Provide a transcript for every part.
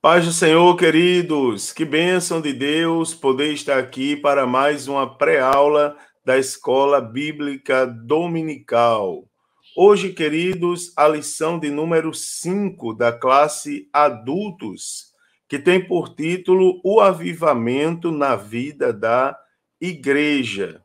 Paz do Senhor, queridos, que bênção de Deus poder estar aqui para mais uma pré-aula da Escola Bíblica Dominical. Hoje, queridos, a lição de número 5 da classe Adultos, que tem por título O Avivamento na Vida da Igreja.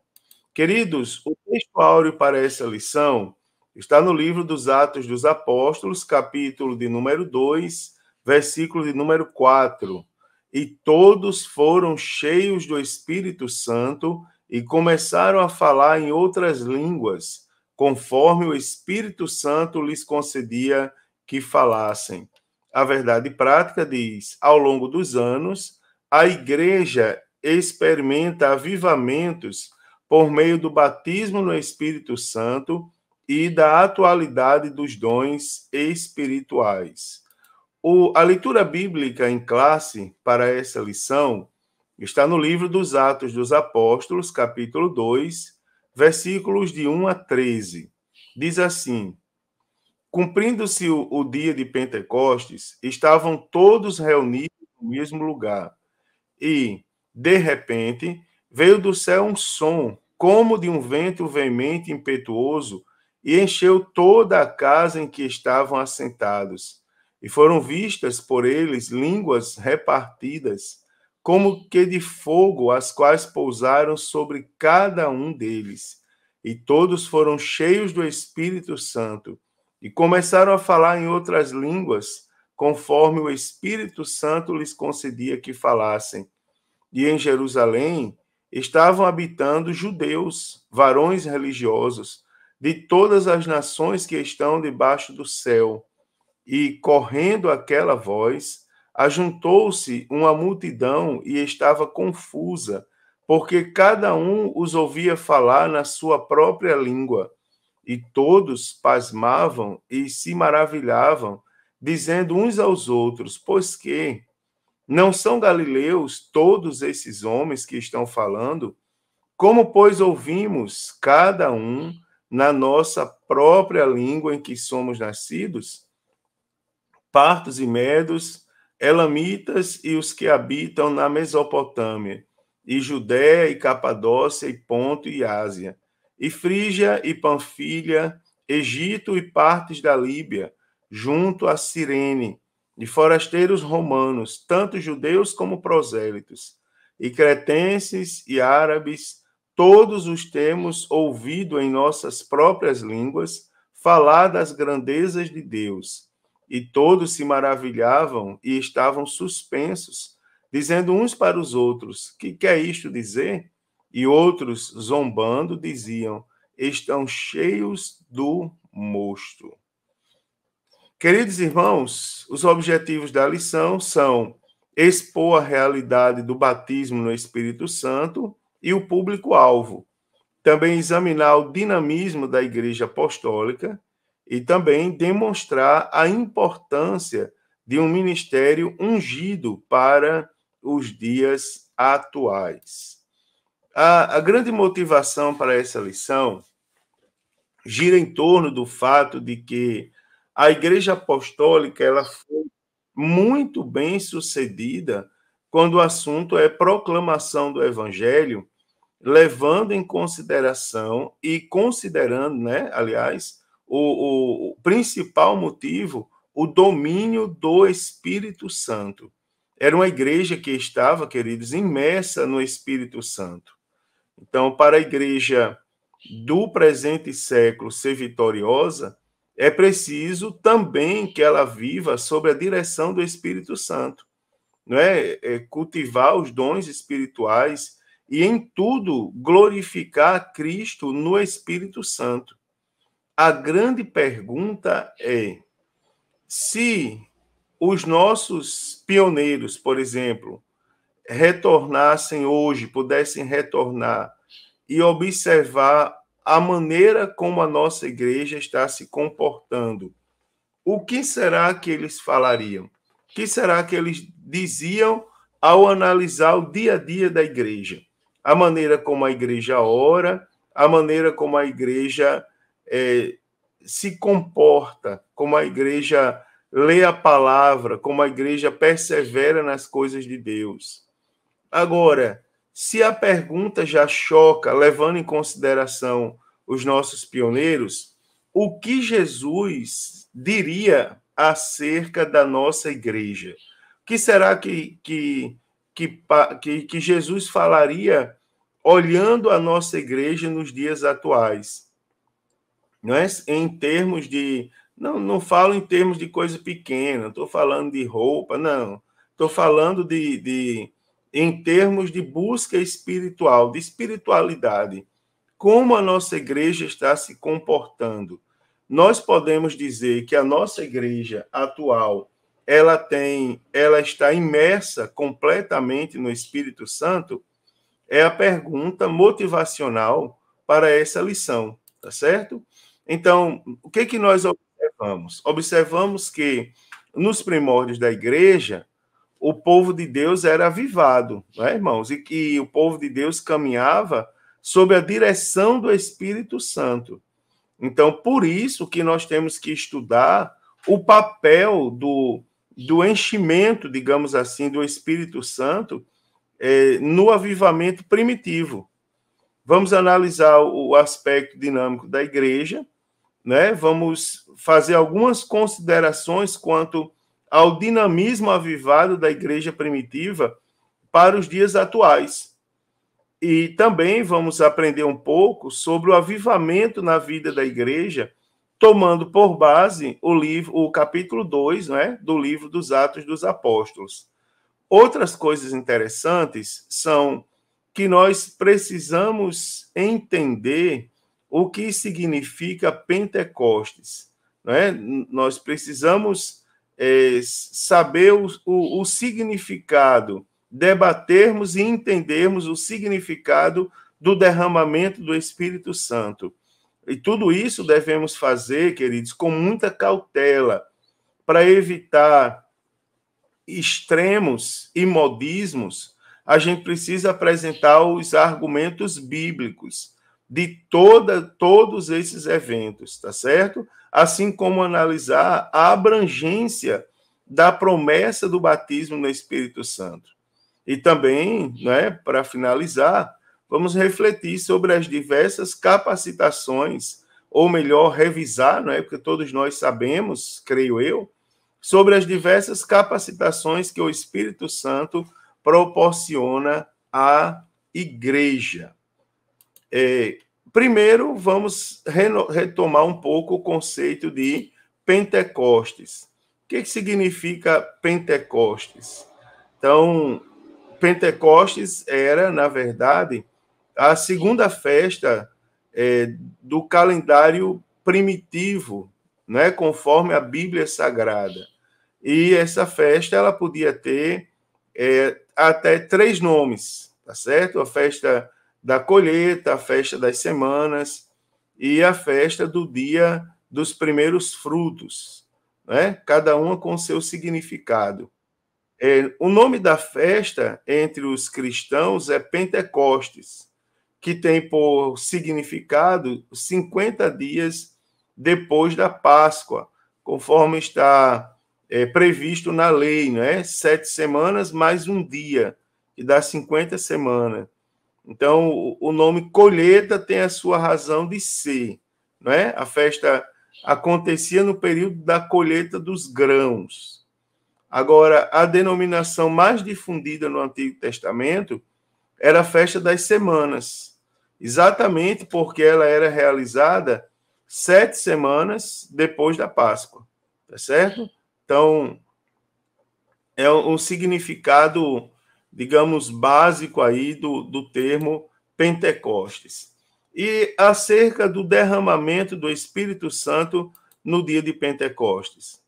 Queridos, o texto áureo para essa lição está no livro dos Atos dos Apóstolos, capítulo de número 2, versículo de número 4. E todos foram cheios do Espírito Santo e começaram a falar em outras línguas, conforme o Espírito Santo lhes concedia que falassem. A verdade prática diz: ao longo dos anos, a igreja experimenta avivamentos por meio do batismo no Espírito Santo e da atualidade dos dons espirituais. A leitura bíblica em classe para essa lição está no livro dos Atos dos Apóstolos, capítulo 2, versículos de 1 a 13. Diz assim: cumprindo-se o dia de Pentecostes, estavam todos reunidos no mesmo lugar. E, de repente, veio do céu um som, como de um vento veemente e impetuoso, e encheu toda a casa em que estavam assentados. E foram vistas por eles línguas repartidas, como que de fogo, as quais pousaram sobre cada um deles. E todos foram cheios do Espírito Santo, e começaram a falar em outras línguas, conforme o Espírito Santo lhes concedia que falassem. E em Jerusalém estavam habitando judeus, varões religiosos, de todas as nações que estão debaixo do céu. E, correndo aquela voz, ajuntou-se uma multidão e estava confusa, porque cada um os ouvia falar na sua própria língua. E todos pasmavam e se maravilhavam, dizendo uns aos outros: pois que não são galileus todos esses homens que estão falando? Como, pois, ouvimos cada um na nossa própria língua em que somos nascidos? Partos e medos, elamitas e os que habitam na Mesopotâmia, e Judéia e Capadócia e Ponto e Ásia, e Frígia e Panfilha, Egito e partes da Líbia, junto a Cirene, e forasteiros romanos, tanto judeus como prosélitos, e cretenses e árabes, todos os temos ouvido em nossas próprias línguas falar das grandezas de Deus. E todos se maravilhavam e estavam suspensos, dizendo uns para os outros: que quer isto dizer? E outros, zombando, diziam: estão cheios do mosto. Queridos irmãos, os objetivos da lição são expor a realidade do batismo no Espírito Santo e o público-alvo. Também examinar o dinamismo da Igreja Apostólica e também demonstrar a importância de um ministério ungido para os dias atuais. A grande motivação para essa lição gira em torno do fato de que a Igreja Apostólica ela foi muito bem sucedida quando o assunto é proclamação do Evangelho, levando em consideração e considerando, né, aliás, o principal motivo, o domínio do Espírito Santo. Era uma igreja que estava, queridos, imersa no Espírito Santo. Então, para a igreja do presente século ser vitoriosa, é preciso também que ela viva sob a direção do Espírito Santo, não é? Cultivar os dons espirituais e em tudo glorificar Cristo no Espírito Santo. A grande pergunta é: se os nossos pioneiros, por exemplo, retornassem hoje, pudessem retornar e observar a maneira como a nossa igreja está se comportando, o que será que eles falariam? O que será que eles diziam ao analisar o dia a dia da igreja? A maneira como a igreja ora, a maneira como a igreja se comporta, como a igreja lê a palavra, como a igreja persevera nas coisas de Deus. Agora, se a pergunta já choca, levando em consideração os nossos pioneiros, o que Jesus diria acerca da nossa igreja? O que será que Jesus falaria olhando a nossa igreja nos dias atuais? Não é em termos de... Não falo em termos de coisa pequena, não estou falando de roupa, não. Estou falando em termos de busca espiritual, de espiritualidade. Como a nossa igreja está se comportando? Nós podemos dizer que a nossa igreja atual, ela está imersa completamente no Espírito Santo? É a pergunta motivacional para essa lição, tá certo? Então, o que nós observamos? Observamos que nos primórdios da igreja, o povo de Deus era avivado, não é, irmãos? E que o povo de Deus caminhava sob a direção do Espírito Santo. Então, por isso que nós temos que estudar o papel do enchimento, digamos assim, do Espírito Santo no avivamento primitivo. Vamos analisar o aspecto dinâmico da igreja, né? Vamos fazer algumas considerações quanto ao dinamismo avivado da igreja primitiva para os dias atuais. E também vamos aprender um pouco sobre o avivamento na vida da igreja, tomando por base o capítulo 2, né, do livro dos Atos dos Apóstolos. Outras coisas interessantes são que nós precisamos entender o que significa Pentecostes, né? Nós precisamos saber o significado, debatermos e entendermos o significado do derramamento do Espírito Santo. E tudo isso devemos fazer, queridos, com muita cautela, para evitar extremos e modismos. A gente precisa apresentar os argumentos bíblicos de todos esses eventos, tá certo? Assim como analisar a abrangência da promessa do batismo no Espírito Santo. E também, né, para finalizar, vamos refletir sobre as diversas capacitações, ou melhor, revisar, não é? Porque todos nós sabemos, creio eu, sobre as diversas capacitações que o Espírito Santo proporciona à igreja. Primeiro, vamos retomar um pouco o conceito de Pentecostes. O que significa Pentecostes? Então, Pentecostes era, na verdade, a segunda festa do calendário primitivo, né, conforme a Bíblia Sagrada. E essa festa ela podia ter até 3 nomes, tá certo? A festa da colheita, a festa das semanas e a festa do dia dos primeiros frutos, né? Cada uma com seu significado. O nome da festa entre os cristãos é Pentecostes, que tem por significado 50 dias depois da Páscoa, conforme está previsto na lei, né? 7 semanas mais um dia, que dá 50 semanas. Então, o nome colheita tem a sua razão de ser, né? A festa acontecia no período da colheita dos grãos. Agora, a denominação mais difundida no Antigo Testamento era a festa das semanas, exatamente porque ela era realizada 7 semanas depois da Páscoa, tá certo? Então, é um significado, digamos, básico aí do termo Pentecostes. E acerca do derramamento do Espírito Santo no dia de Pentecostes.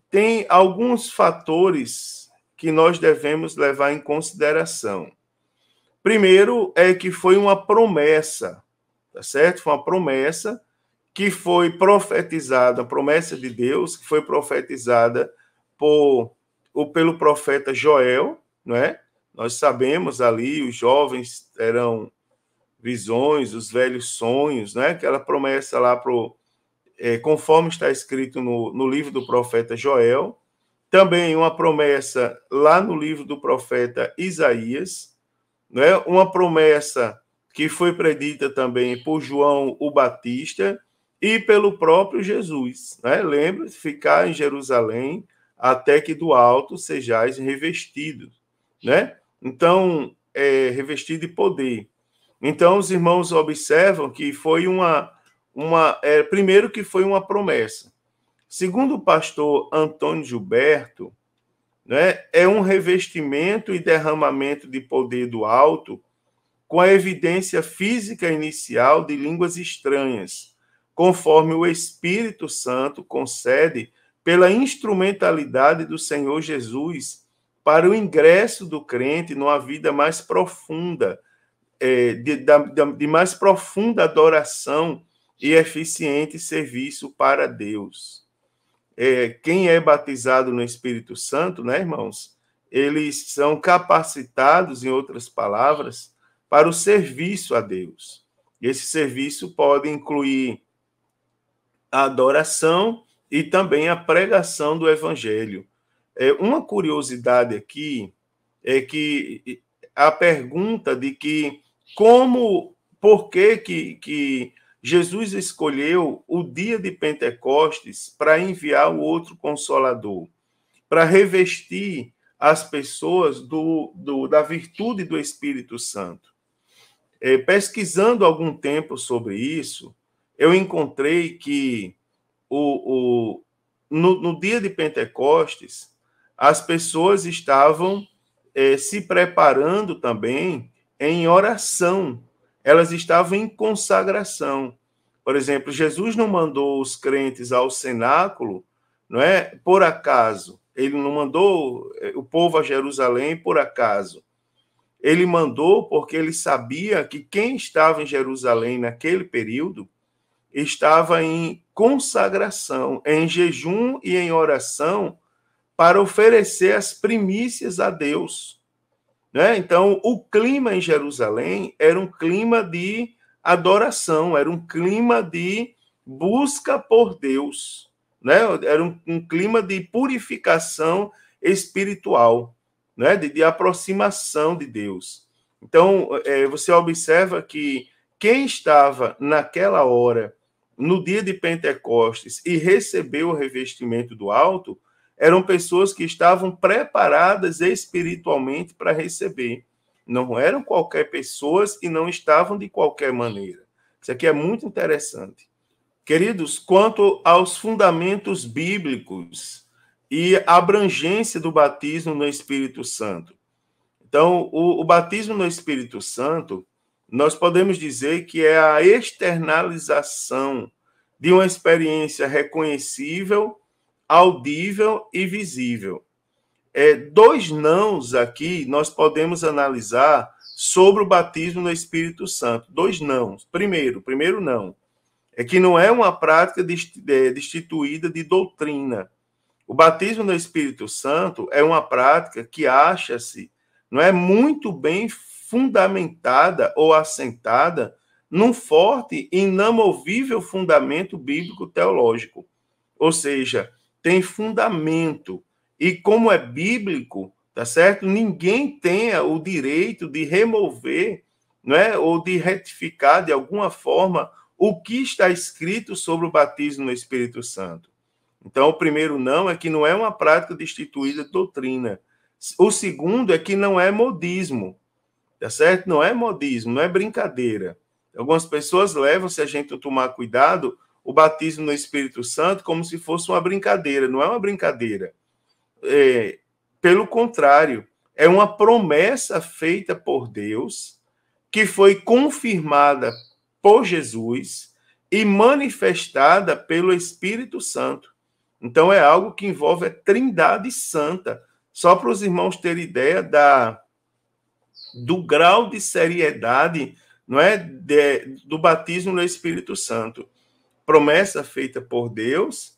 Tem alguns fatores que nós devemos levar em consideração. Primeiro é que foi uma promessa, tá certo? Foi uma promessa que foi profetizada, a promessa de Deus, que foi profetizada pelo profeta Joel, não é? Nós sabemos ali, os jovens terão visões, os velhos sonhos, né? Aquela promessa lá conforme está escrito no livro do profeta Joel, também uma promessa lá no livro do profeta Isaías, né? Uma promessa que foi predita também por João o Batista e pelo próprio Jesus. Né? Lembre-se, ficar em Jerusalém até que do alto sejais revestidos. Né? Então, revestido de poder. Então, os irmãos observam que foi primeiro que foi uma promessa. Segundo o pastor Antônio Gilberto, né, é um revestimento e derramamento de poder do alto com a evidência física inicial de línguas estranhas, conforme o Espírito Santo concede pela instrumentalidade do Senhor Jesus para o ingresso do crente numa vida mais profunda, de mais profunda adoração e eficiente serviço para Deus. Quem é batizado no Espírito Santo, né, irmãos? Eles são capacitados, em outras palavras, para o serviço a Deus. E esse serviço pode incluir a adoração e também a pregação do Evangelho. Uma curiosidade aqui é que a pergunta de que por que Jesus escolheu o dia de Pentecostes para enviar o outro Consolador, para revestir as pessoas da virtude do Espírito Santo. Pesquisando algum tempo sobre isso, eu encontrei que no dia de Pentecostes, as pessoas estavam se preparando também em oração, elas estavam em consagração. Por exemplo, Jesus não mandou os crentes ao cenáculo, não é? Por acaso. Ele não mandou o povo a Jerusalém por acaso. Ele mandou porque ele sabia que quem estava em Jerusalém naquele período estava em consagração, em jejum e em oração para oferecer as primícias a Deus. Né? Então, o clima em Jerusalém era um clima de adoração, era um clima de busca por Deus. Né? Era um clima de purificação espiritual, né? de aproximação de Deus. Então, você observa que quem estava naquela hora, no dia de Pentecostes, e recebeu o revestimento do alto, eram pessoas que estavam preparadas espiritualmente para receber. Não eram qualquer pessoas e não estavam de qualquer maneira. Isso aqui é muito interessante. Queridos, quanto aos fundamentos bíblicos e a abrangência do batismo no Espírito Santo. Então, o batismo no Espírito Santo, nós podemos dizer que é a externalização de uma experiência reconhecível, audível e visível. Dois nãos aqui nós podemos analisar sobre o batismo no Espírito Santo. Dois nãos. Primeiro não, é que não é uma prática destituída de doutrina. O batismo no Espírito Santo é uma prática que acha-se, não é, muito bem fundamentada ou assentada num forte e inamovível fundamento bíblico-teológico. Ou seja, tem fundamento. E como é bíblico, tá certo? Ninguém tenha o direito de remover, não é, ou de retificar de alguma forma o que está escrito sobre o batismo no Espírito Santo. Então, o primeiro não é que não é uma prática destituída de doutrina. O segundo é que não é modismo, tá certo? Não é modismo, não é brincadeira. Algumas pessoas levam, se a gente tomar cuidado, o batismo no Espírito Santo como se fosse uma brincadeira. Não é uma brincadeira. Pelo contrário, é uma promessa feita por Deus, que foi confirmada por Jesus e manifestada pelo Espírito Santo. Então, é algo que envolve a Trindade Santa. Só para os irmãos terem ideia do grau de seriedade, não é, do batismo no Espírito Santo. Promessa feita por Deus,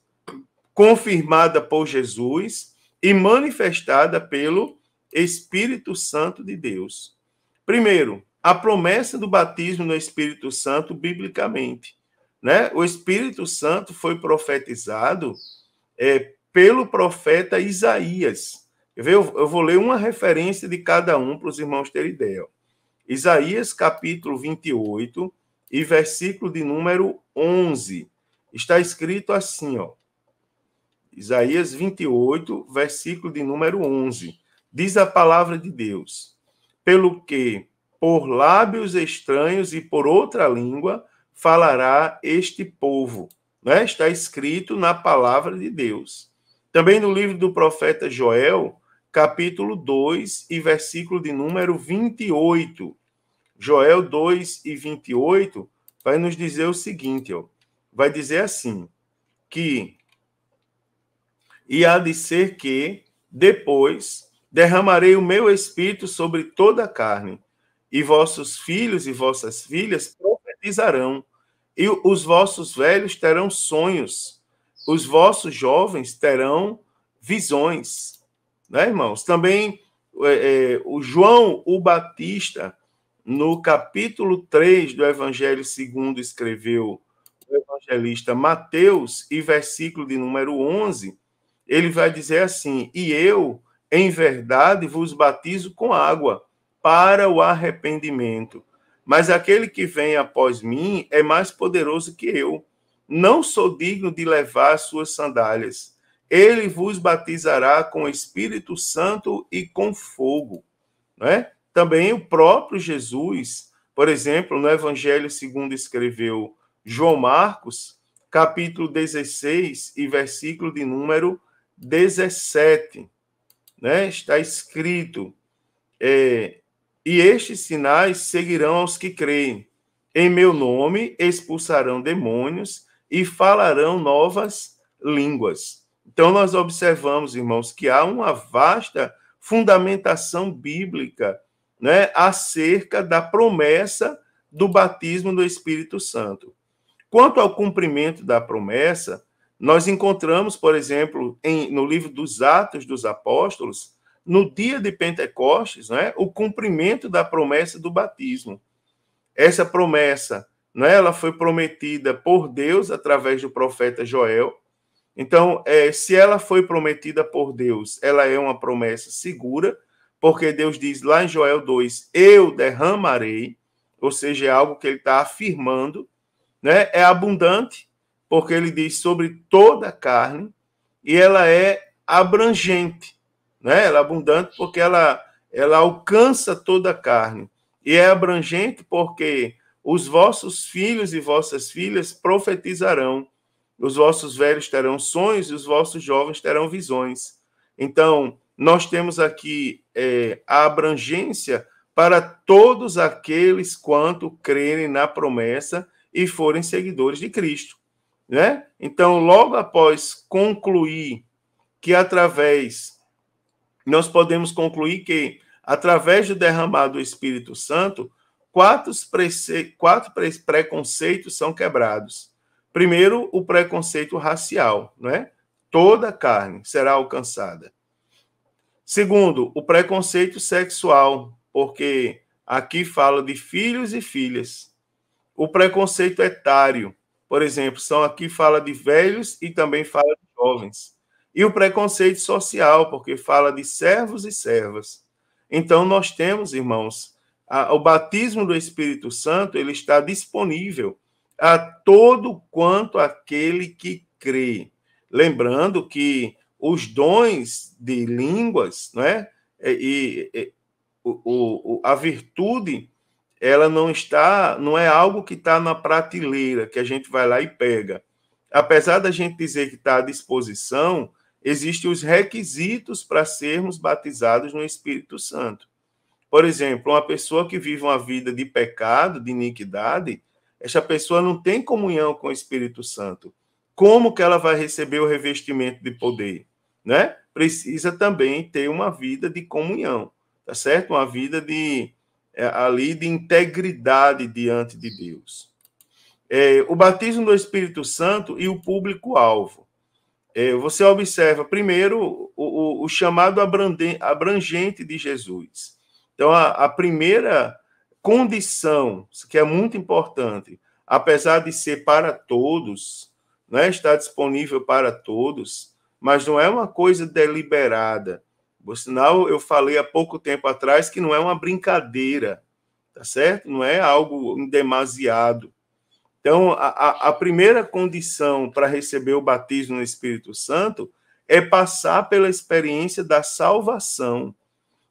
confirmada por Jesus e manifestada pelo Espírito Santo de Deus. Primeiro, a promessa do batismo no Espírito Santo biblicamente. né? O Espírito Santo foi profetizado pelo profeta Isaías. Eu vou ler uma referência de cada um para os irmãos terem ideia. Isaías, capítulo 28, e versículo de número 11. Está escrito assim, ó. Isaías 28, versículo de número 11. Diz a palavra de Deus: pelo que por lábios estranhos e por outra língua falará este povo. Né? Está escrito na palavra de Deus. Também no livro do profeta Joel, capítulo 2 e versículo de número 28. Joel 2 e 28 vai nos dizer o seguinte, ó. Vai dizer assim, que e há de ser que, depois, derramarei o meu espírito sobre toda a carne, e vossos filhos e vossas filhas profetizarão, e os vossos velhos terão sonhos, os vossos jovens terão visões. Né, irmãos? Também o João o Batista, no capítulo 3 do Evangelho segundo escreveu o evangelista Mateus, e versículo de número 11, ele vai dizer assim: e eu, em verdade, vos batizo com água para o arrependimento. Mas aquele que vem após mim é mais poderoso que eu. Não sou digno de levar suas sandálias. Ele vos batizará com o Espírito Santo e com fogo. Né? Também o próprio Jesus, por exemplo, no Evangelho segundo escreveu João Marcos, capítulo 16 e versículo de número 17, né? Está escrito, e estes sinais seguirão aos que creem. Em meu nome expulsarão demônios e falarão novas línguas. Então, nós observamos, irmãos, que há uma vasta fundamentação bíblica, né, acerca da promessa do batismo do Espírito Santo. Quanto ao cumprimento da promessa, nós encontramos, por exemplo, no livro dos Atos dos Apóstolos, no dia de Pentecostes, né, o cumprimento da promessa do batismo. Essa promessa, né, ela foi prometida por Deus através do profeta Joel. Então, se ela foi prometida por Deus, ela é uma promessa segura, porque Deus diz lá em Joel 2, eu derramarei, ou seja, é algo que ele está afirmando, né? É abundante, porque ele diz sobre toda a carne, e ela é abrangente, né? Ela é abundante porque ela alcança toda a carne, e é abrangente porque os vossos filhos e vossas filhas profetizarão, os vossos velhos terão sonhos e os vossos jovens terão visões. Então, nós temos aqui a abrangência para todos aqueles quanto crerem na promessa e forem seguidores de Cristo, né? Então, logo após concluir que nós podemos concluir que, através do derramar do Espírito Santo, quatro preconceitos são quebrados. Primeiro, o preconceito racial, né? Toda carne será alcançada. Segundo, o preconceito sexual, porque aqui fala de filhos e filhas. O preconceito etário, por exemplo, aqui fala de velhos e também fala de jovens. E o preconceito social, porque fala de servos e servas. Então, nós temos, irmãos, o batismo do Espírito Santo, ele está disponível a todo quanto aquele que crê. Lembrando que os dons de línguas, né, a virtude, ela não é algo que está na prateleira, que a gente vai lá e pega. Apesar da gente dizer que está à disposição, existem os requisitos para sermos batizados no Espírito Santo. Por exemplo, uma pessoa que vive uma vida de pecado, de iniquidade, essa pessoa não tem comunhão com o Espírito Santo. Como que ela vai receber o revestimento de poder? Né? Precisa também ter uma vida de comunhão, tá certo? Uma vida de integridade diante de Deus. O batismo do Espírito Santo e o público-alvo. Você observa, primeiro, o chamado abrangente de Jesus. Então, a primeira condição, que é muito importante, apesar de ser para todos, né, está disponível para todos, mas não é uma coisa deliberada. Por sinal, eu falei há pouco tempo atrás que não é uma brincadeira, tá certo? Não é algo demasiado. Então, a primeira condição para receber o batismo no Espírito Santo é passar pela experiência da salvação.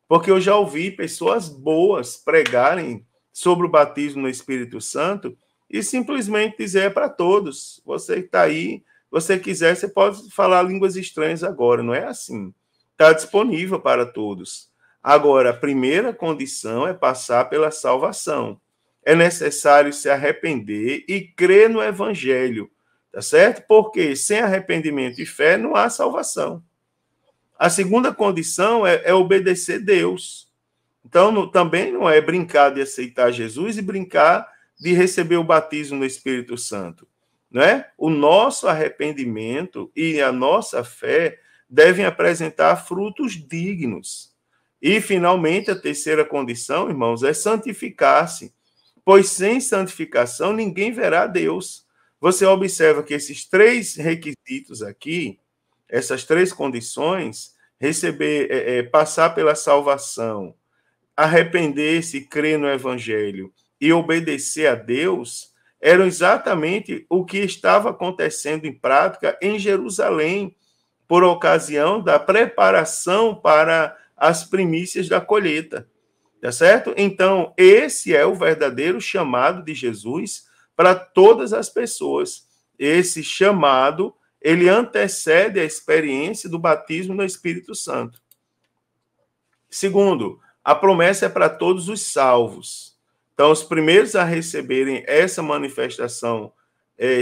Porque eu já ouvi pessoas boas pregarem sobre o batismo no Espírito Santo e simplesmente dizer é para todos. Você está aí, você quiser, você pode falar línguas estranhas agora. Não é assim. Está disponível para todos. Agora, a primeira condição é passar pela salvação. É necessário se arrepender e crer no Evangelho, tá certo? Porque sem arrependimento e fé não há salvação. A segunda condição é obedecer Deus. Então, também não é brincar de aceitar Jesus e brincar de receber o batismo no Espírito Santo, né? O nosso arrependimento e a nossa fé devem apresentar frutos dignos. E, finalmente, a terceira condição, irmãos, é santificar-se, pois sem santificação ninguém verá Deus. Você observa que esses três requisitos aqui, essas três condições, passar pela salvação, arrepender-se e crer no Evangelho e obedecer a Deus, eram exatamente o que estava acontecendo em prática em Jerusalém, por ocasião da preparação para as primícias da colheita. Tá certo? Então, esse é o verdadeiro chamado de Jesus para todas as pessoas. Esse chamado, ele antecede a experiência do batismo no Espírito Santo. Segundo, a promessa é para todos os salvos. Então, os primeiros a receberem essa manifestação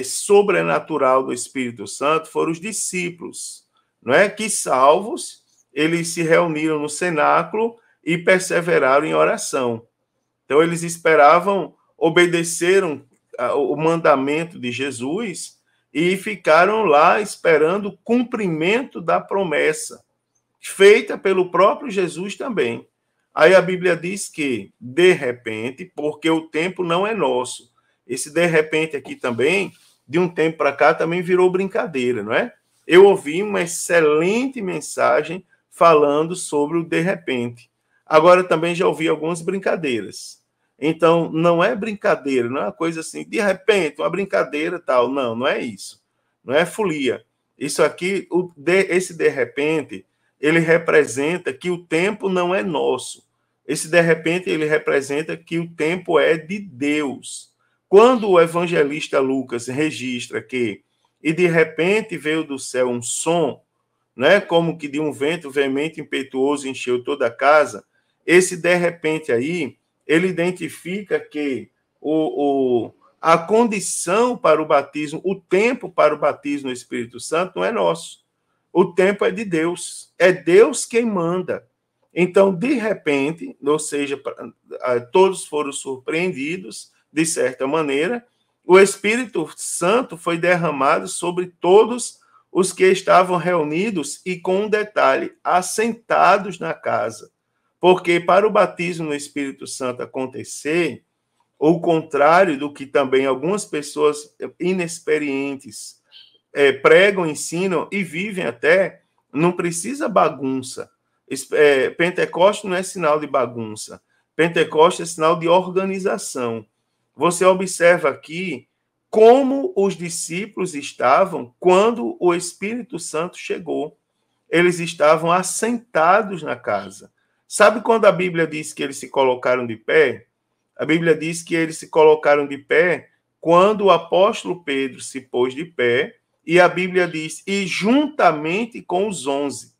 sobrenatural do Espírito Santo foram os discípulos, não é? Que salvos, eles se reuniram no cenáculo e perseveraram em oração. Então, eles esperavam, obedeceram o mandamento de Jesus e ficaram lá esperando o cumprimento da promessa, feita pelo próprio Jesus também. Aí a Bíblia diz que, de repente, porque o tempo não é nosso. Esse de repente aqui também, de um tempo para cá, também virou brincadeira, não é? Eu ouvi uma excelente mensagem falando sobre o de repente. Agora também já ouvi algumas brincadeiras. Então, não é brincadeira, não é uma coisa assim, de repente, uma brincadeira tal. Não, não é isso. Não é folia. Isso aqui, esse de repente, ele representa que o tempo não é nosso. Esse de repente, ele representa que o tempo é de Deus. Quando o evangelista Lucas registra que, e de repente veio do céu um som, né, como que de um vento veemente e impetuoso encheu toda a casa, esse de repente aí, ele identifica que a condição para o batismo, o tempo para o batismo no Espírito Santo não é nosso. O tempo é de Deus. É Deus quem manda. Então, de repente, ou seja, todos foram surpreendidos, de certa maneira, o Espírito Santo foi derramado sobre todos os que estavam reunidos e, com um detalhe, assentados na casa. Porque para o batismo no Espírito Santo acontecer, o contrário do que também algumas pessoas inexperientes pregam, ensinam e vivem até, não precisa bagunça. Pentecoste não é sinal de bagunça. Pentecoste é sinal de organização. Você observa aqui como os discípulos estavam quando o Espírito Santo chegou. Eles estavam assentados na casa. Sabe quando a Bíblia diz que eles se colocaram de pé? A Bíblia diz que eles se colocaram de pé quando o apóstolo Pedro se pôs de pé, e a Bíblia diz, e juntamente com os 11.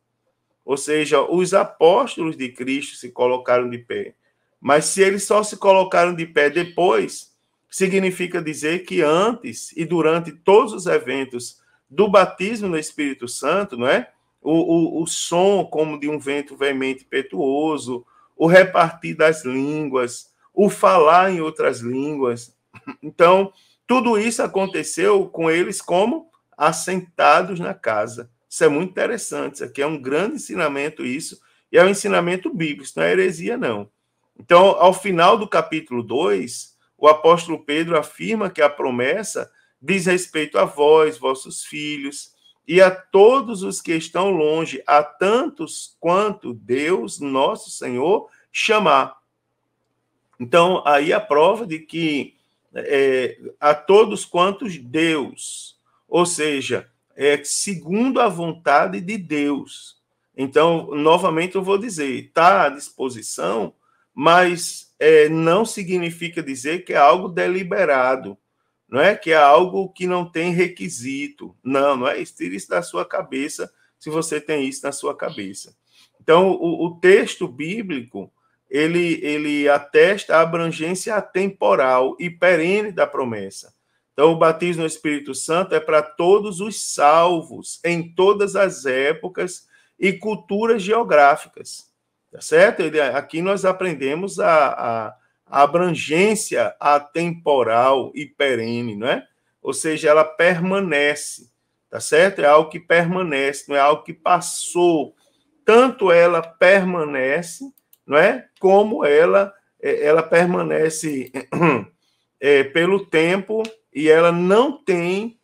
Ou seja, os apóstolos de Cristo se colocaram de pé. Mas se eles só se colocaram de pé depois, significa dizer que antes e durante todos os eventos do batismo no Espírito Santo, não é? O som como de um vento veemente impetuoso, o repartir das línguas, o falar em outras línguas. Então, tudo isso aconteceu com eles como assentados na casa. Isso é muito interessante. Isso aqui é um grande ensinamento, isso, e é um ensinamento bíblico, isso não é heresia, não. Então, ao final do capítulo 2, o apóstolo Pedro afirma que a promessa diz respeito a vós, vossos filhos, e a todos os que estão longe, a tantos quanto Deus, nosso Senhor, chamar. Então, aí a prova de que a todos quantos Deus, ou seja, segundo a vontade de Deus. Então, novamente eu vou dizer, está à disposição, mas não significa dizer que é algo deliberado, não é que é algo que não tem requisito. Não, não é isso. Tire isso da sua cabeça, se você tem isso na sua cabeça. Então, o texto bíblico, ele atesta a abrangência atemporal e perene da promessa. Então, o batismo no Espírito Santo é para todos os salvos, em todas as épocas e culturas geográficas, tá certo? Aqui nós aprendemos a abrangência atemporal e perene, não é? Ou seja, ela permanece, tá certo? É algo que permanece, não é algo que passou. Tanto ela permanece, não é? Como ela permanece pelo tempo e ela não tem,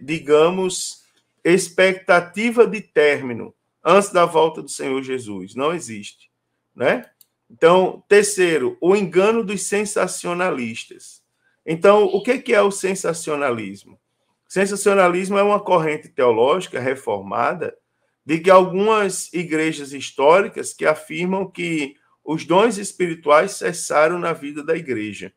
digamos, expectativa de término antes da volta do Senhor Jesus. Não existe, né? Então, terceiro, o engano dos sensacionalistas. Então, o que é o sensacionalismo? O sensacionalismo é uma corrente teológica reformada de que algumas igrejas históricas que afirmam que os dons espirituais cessaram na vida da igreja.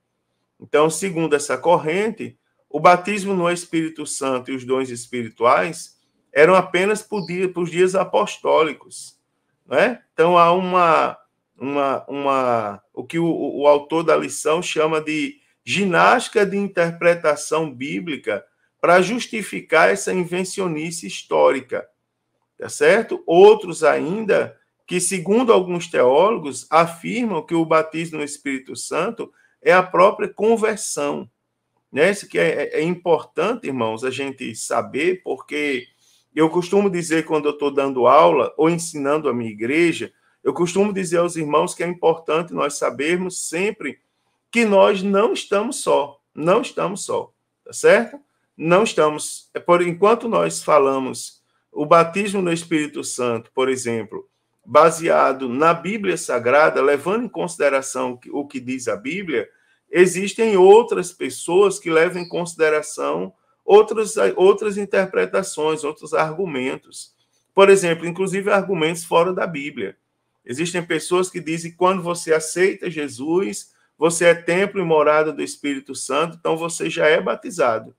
Então, segundo essa corrente, o batismo no Espírito Santo e os dons espirituais eram apenas por dias apostólicos, né? Então, há o que o autor da lição chama de ginástica de interpretação bíblica para justificar essa invencionice histórica, tá certo? Outros ainda, que segundo alguns teólogos, afirmam que o batismo no Espírito Santo é a própria conversão, né? Isso que é importante, irmãos, a gente saber, porque eu costumo dizer, quando eu estou dando aula ou ensinando a minha igreja, eu costumo dizer aos irmãos que é importante nós sabermos sempre que nós não estamos só, tá certo? Não estamos, enquanto nós falamos o batismo no Espírito Santo, por exemplo, baseado na Bíblia Sagrada, levando em consideração o que diz a Bíblia, existem outras pessoas que levam em consideração outras interpretações, outros argumentos. Por exemplo, inclusive argumentos fora da Bíblia. Existem pessoas que dizem que quando você aceita Jesus, você é templo e morada do Espírito Santo, então você já é batizado.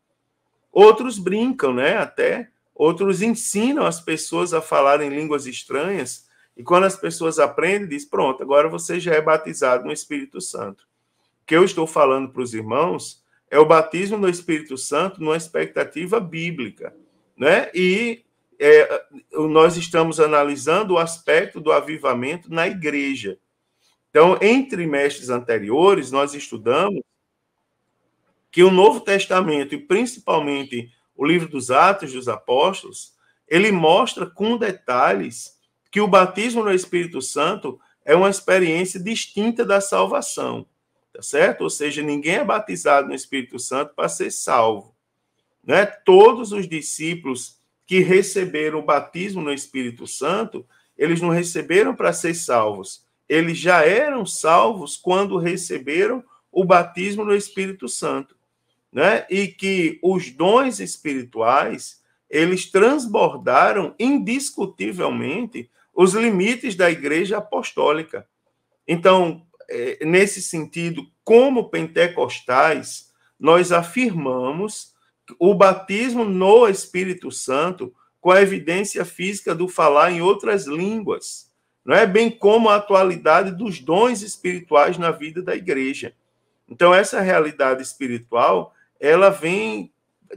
Outros brincam, né? Até outros ensinam as pessoas a falarem línguas estranhas, e quando as pessoas aprendem, diz: pronto, agora você já é batizado no Espírito Santo. O que eu estou falando para os irmãos é o batismo no Espírito Santo numa expectativa bíblica, né? E nós estamos analisando o aspecto do avivamento na igreja. Então, em trimestres anteriores, nós estudamos que o Novo Testamento, e principalmente o livro dos Atos dos Apóstolos, ele mostra com detalhes que o batismo no Espírito Santo é uma experiência distinta da salvação, tá certo? Ou seja, ninguém é batizado no Espírito Santo para ser salvo, né? Todos os discípulos que receberam o batismo no Espírito Santo, eles não receberam para ser salvos, eles já eram salvos quando receberam o batismo no Espírito Santo, né? E que os dons espirituais, eles transbordaram indiscutivelmente os limites da igreja apostólica. Então, nesse sentido, como pentecostais, nós afirmamos o batismo no Espírito Santo com a evidência física do falar em outras línguas, não é? Bem como a atualidade dos dons espirituais na vida da igreja. Então, essa realidade espiritual, ela vem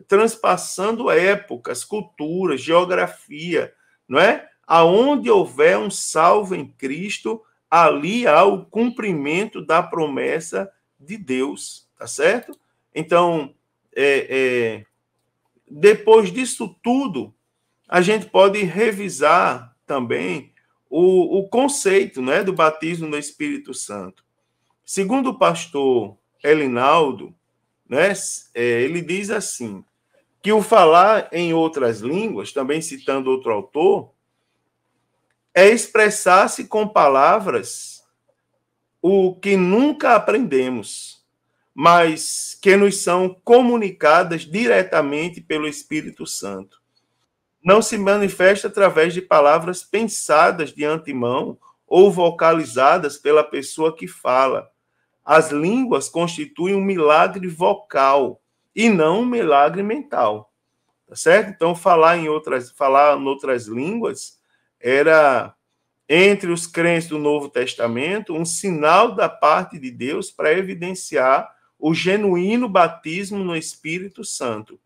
transpassando épocas, culturas, geografia, não é? Aonde houver um salvo em Cristo, ali há o cumprimento da promessa de Deus, tá certo? Então, depois disso tudo, a gente pode revisar também o conceito, né, do batismo no Espírito Santo. Segundo o pastor Elinaldo, né, ele diz assim, que o falar em outras línguas, também citando outro autor, é expressar-se com palavras o que nunca aprendemos, mas que nos são comunicadas diretamente pelo Espírito Santo. Não se manifesta através de palavras pensadas de antemão ou vocalizadas pela pessoa que fala. As línguas constituem um milagre vocal e não um milagre mental, tá certo? Então, falar em outras línguas era, entre os crentes do Novo Testamento, um sinal da parte de Deus para evidenciar o genuíno batismo no Espírito Santo.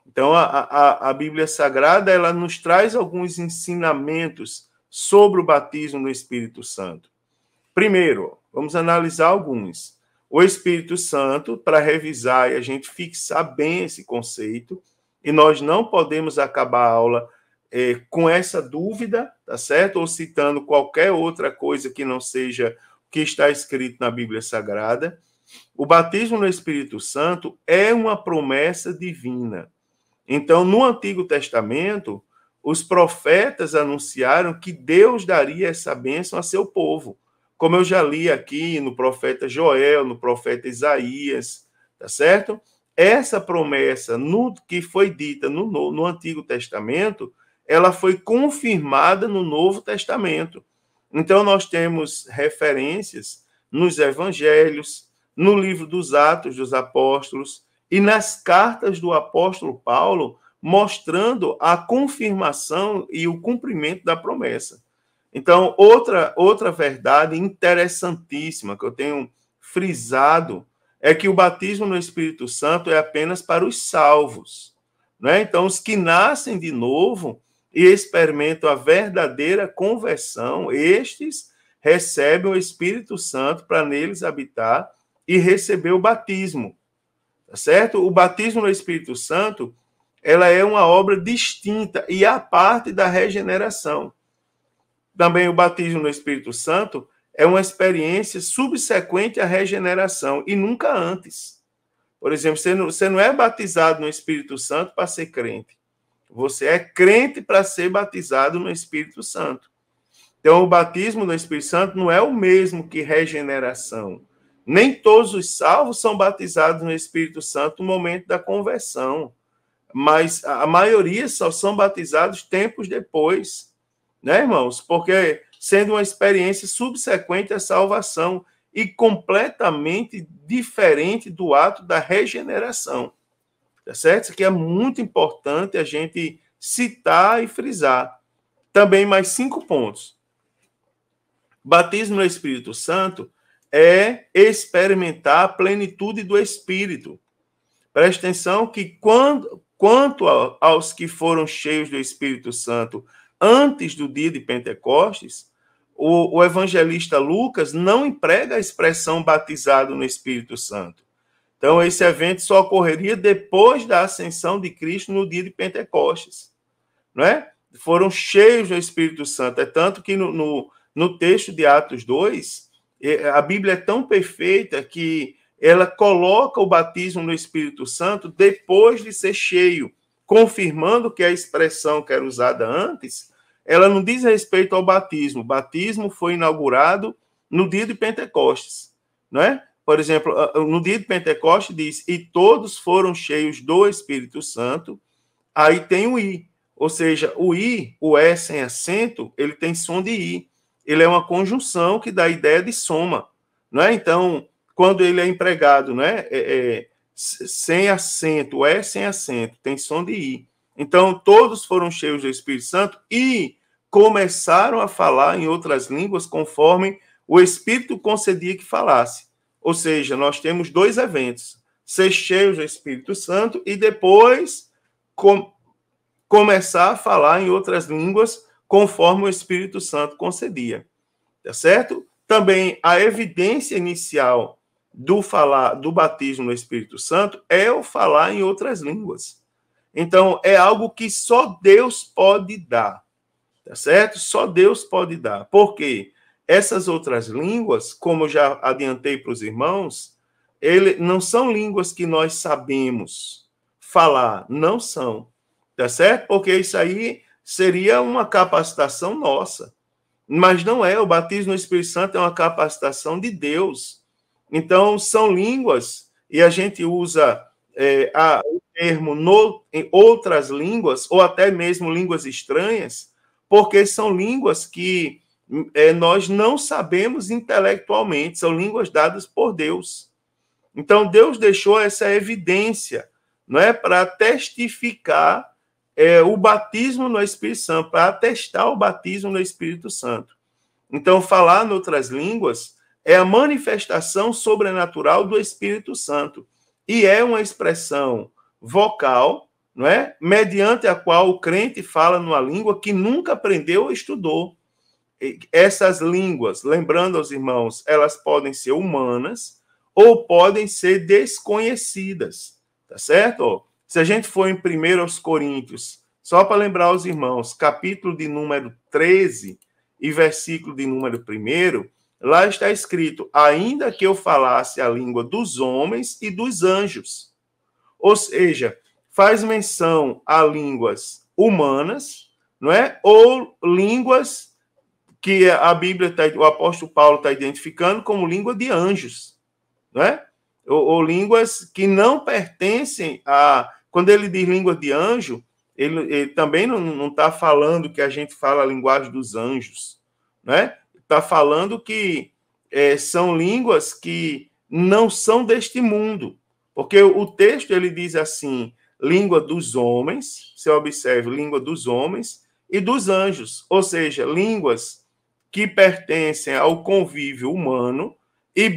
Então, a Bíblia Sagrada, ela nos traz alguns ensinamentos sobre o batismo no Espírito Santo. Primeiro, vamos analisar alguns. O Espírito Santo, para revisar e a gente fixar bem esse conceito, e nós não podemos acabar a aula com essa dúvida, tá certo? Ou citando qualquer outra coisa que não seja o que está escrito na Bíblia Sagrada. O batismo no Espírito Santo é uma promessa divina. Então, no Antigo Testamento, os profetas anunciaram que Deus daria essa bênção a seu povo, como eu já li aqui no profeta Joel, no profeta Isaías, tá certo? Essa promessa que foi dita no Antigo Testamento, ela foi confirmada no Novo Testamento. Então, nós temos referências nos evangelhos, no livro dos Atos dos Apóstolos e nas cartas do apóstolo Paulo, mostrando a confirmação e o cumprimento da promessa. Então, outra verdade interessantíssima que eu tenho frisado é que o batismo no Espírito Santo é apenas para os salvos, né? Então, os que nascem de novo e experimentam a verdadeira conversão, estes recebem o Espírito Santo para neles habitar e receber o batismo, tá certo? O batismo no Espírito Santo, ela é uma obra distinta e à parte da regeneração. Também o batismo no Espírito Santo é uma experiência subsequente à regeneração e nunca antes. Por exemplo, você não é batizado no Espírito Santo para ser crente. Você é crente para ser batizado no Espírito Santo. Então, o batismo no Espírito Santo não é o mesmo que regeneração. Nem todos os salvos são batizados no Espírito Santo no momento da conversão, mas a maioria só são batizados tempos depois, né, irmãos? Porque sendo uma experiência subsequente à salvação e completamente diferente do ato da regeneração, tá certo? Isso aqui é muito importante a gente citar e frisar. Também mais 5 pontos. Batismo no Espírito Santo é experimentar a plenitude do Espírito. Preste atenção que quanto aos que foram cheios do Espírito Santo antes do dia de Pentecostes, o evangelista Lucas não emprega a expressão batizado no Espírito Santo. Então, esse evento só ocorreria depois da ascensão de Cristo no dia de Pentecostes, não é? Foram cheios do Espírito Santo. É tanto que no texto de Atos 2, a Bíblia é tão perfeita que ela coloca o batismo no Espírito Santo depois de ser cheio, confirmando que a expressão que era usada antes, ela não diz respeito ao batismo. O batismo foi inaugurado no dia de Pentecostes, não é? Por exemplo, no dia de Pentecostes diz, e todos foram cheios do Espírito Santo, aí tem o I, ou seja, o I, o E sem acento, ele tem som de I. Ele é uma conjunção que dá a ideia de soma, não é? Então, quando ele é empregado, né, sem acento, é sem acento, tem som de I. Então, todos foram cheios do Espírito Santo e começaram a falar em outras línguas conforme o Espírito concedia que falasse. Ou seja, nós temos 2 eventos, ser cheios do Espírito Santo e depois começar a falar em outras línguas conforme o Espírito Santo concedia. Tá certo? Também a evidência inicial do batismo no Espírito Santo é o falar em outras línguas. Então, é algo que só Deus pode dar, tá certo? Só Deus pode dar. Por quê? Essas outras línguas, como eu já adiantei para os irmãos, não são línguas que nós sabemos falar, não são, tá certo? Porque isso aí seria uma capacitação nossa, mas não é. O batismo no Espírito Santo é uma capacitação de Deus. Então, são línguas, e a gente usa o termo em outras línguas, ou até mesmo línguas estranhas, porque são línguas que nós não sabemos intelectualmente, são línguas dadas por Deus. Então, Deus deixou essa evidência, não é, para testificar o batismo no Espírito Santo, para atestar o batismo no Espírito Santo. Então, falar em outras línguas é a manifestação sobrenatural do Espírito Santo, e é uma expressão vocal, não é? Mediante a qual o crente fala numa língua que nunca aprendeu ou estudou. Essas línguas, lembrando aos irmãos, elas podem ser humanas ou podem ser desconhecidas, tá certo? Se a gente for em 1 Coríntios, só para lembrar aos irmãos, capítulo de número 13 e versículo de número 1, lá está escrito: ainda que eu falasse a língua dos homens e dos anjos. Ou seja, faz menção a línguas humanas, não é? Ou línguas que a Bíblia, o apóstolo Paulo está identificando como língua de anjos, não é? Ou línguas que não pertencem a... Quando ele diz língua de anjo, ele também não está falando que a gente fala a linguagem dos anjos, né? Está falando que são línguas que não são deste mundo, porque o texto ele diz assim: língua dos homens, você observa, língua dos homens e dos anjos, ou seja, línguas que pertencem ao convívio humano e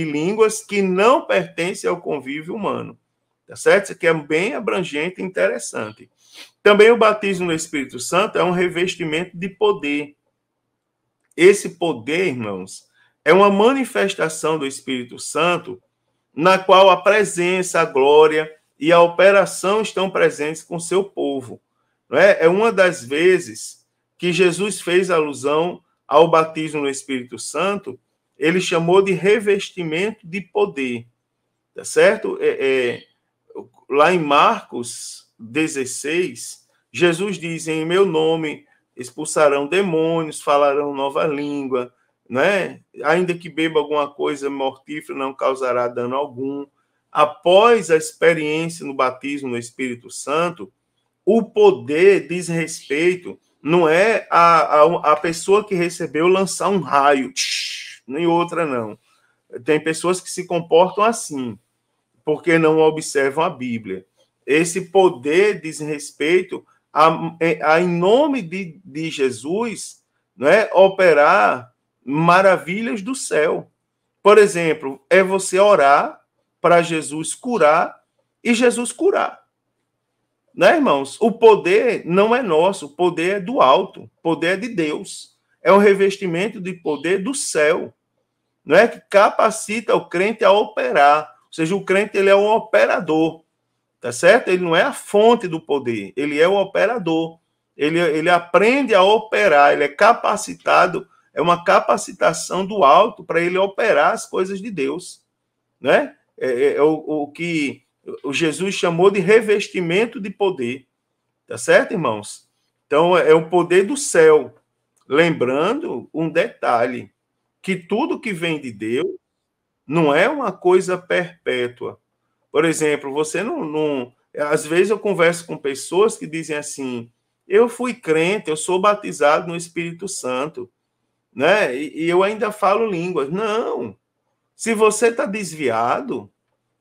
línguas que não pertencem ao convívio humano. Tá certo? Isso aqui é bem abrangente e interessante. Também o batismo no Espírito Santo é um revestimento de poder. Esse poder, irmãos, é uma manifestação do Espírito Santo na qual a presença, a glória e a operação estão presentes com seu povo. Não é? É uma das vezes que Jesus fez alusão ao batismo no Espírito Santo, ele chamou de revestimento de poder. Tá certo? Lá em Marcos 16, Jesus diz: em meu nome expulsarão demônios, falarão nova língua, né? Ainda que beba alguma coisa mortífera, não causará dano algum. Após a experiência no batismo no Espírito Santo, o poder diz respeito, não é a pessoa que recebeu lançar um raio, nem outra não. Tem pessoas que se comportam assim, porque não observam a Bíblia. Esse poder diz respeito a em nome de Jesus, não é, operar maravilhas do céu. Por exemplo, é você orar para Jesus curar e Jesus curar. Né, irmãos? O poder não é nosso, o poder é do alto, o poder é de Deus. É um revestimento de poder do céu, não é, que capacita o crente a operar. Ou seja, o crente ele é um operador, tá certo? Ele não é a fonte do poder, ele é o operador. Ele aprende a operar, ele é capacitado, é uma capacitação do alto para ele operar as coisas de Deus, né? É o que o Jesus chamou de revestimento de poder, tá certo, irmãos? Então, é o poder do céu. Lembrando um detalhe, que tudo que vem de Deus não é uma coisa perpétua. Por exemplo, você não... Às vezes eu converso com pessoas que dizem assim: eu fui crente, eu sou batizado no Espírito Santo, né? E eu ainda falo línguas. Não! Se você está desviado,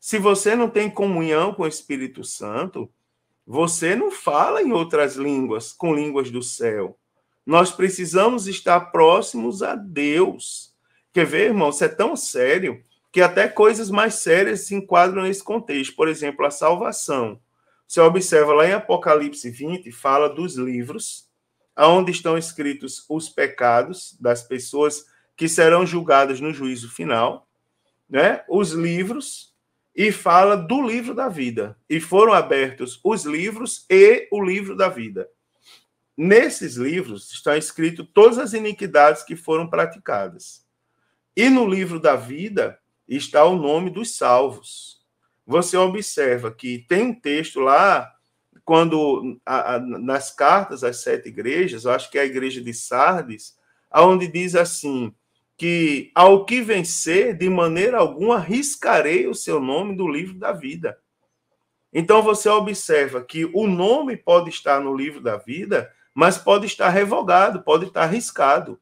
se você não tem comunhão com o Espírito Santo, você não fala em outras línguas, com línguas do céu. Nós precisamos estar próximos a Deus. Quer ver, irmão? Isso é tão sério que até coisas mais sérias se enquadram nesse contexto. Por exemplo, a salvação. Você observa lá em Apocalipse 20, fala dos livros, onde estão escritos os pecados das pessoas que serão julgadas no juízo final, né? Os livros, e fala do livro da vida. E foram abertos os livros e o livro da vida. Nesses livros estão escritas todas as iniquidades que foram praticadas. E no livro da vida está o nome dos salvos. Você observa que tem um texto lá, quando nas cartas às 7 igrejas, eu acho que é a igreja de Sardes, onde diz assim, que ao que vencer, de maneira alguma, riscarei o seu nome do livro da vida. Então você observa que o nome pode estar no livro da vida, mas pode estar revogado, pode estar riscado.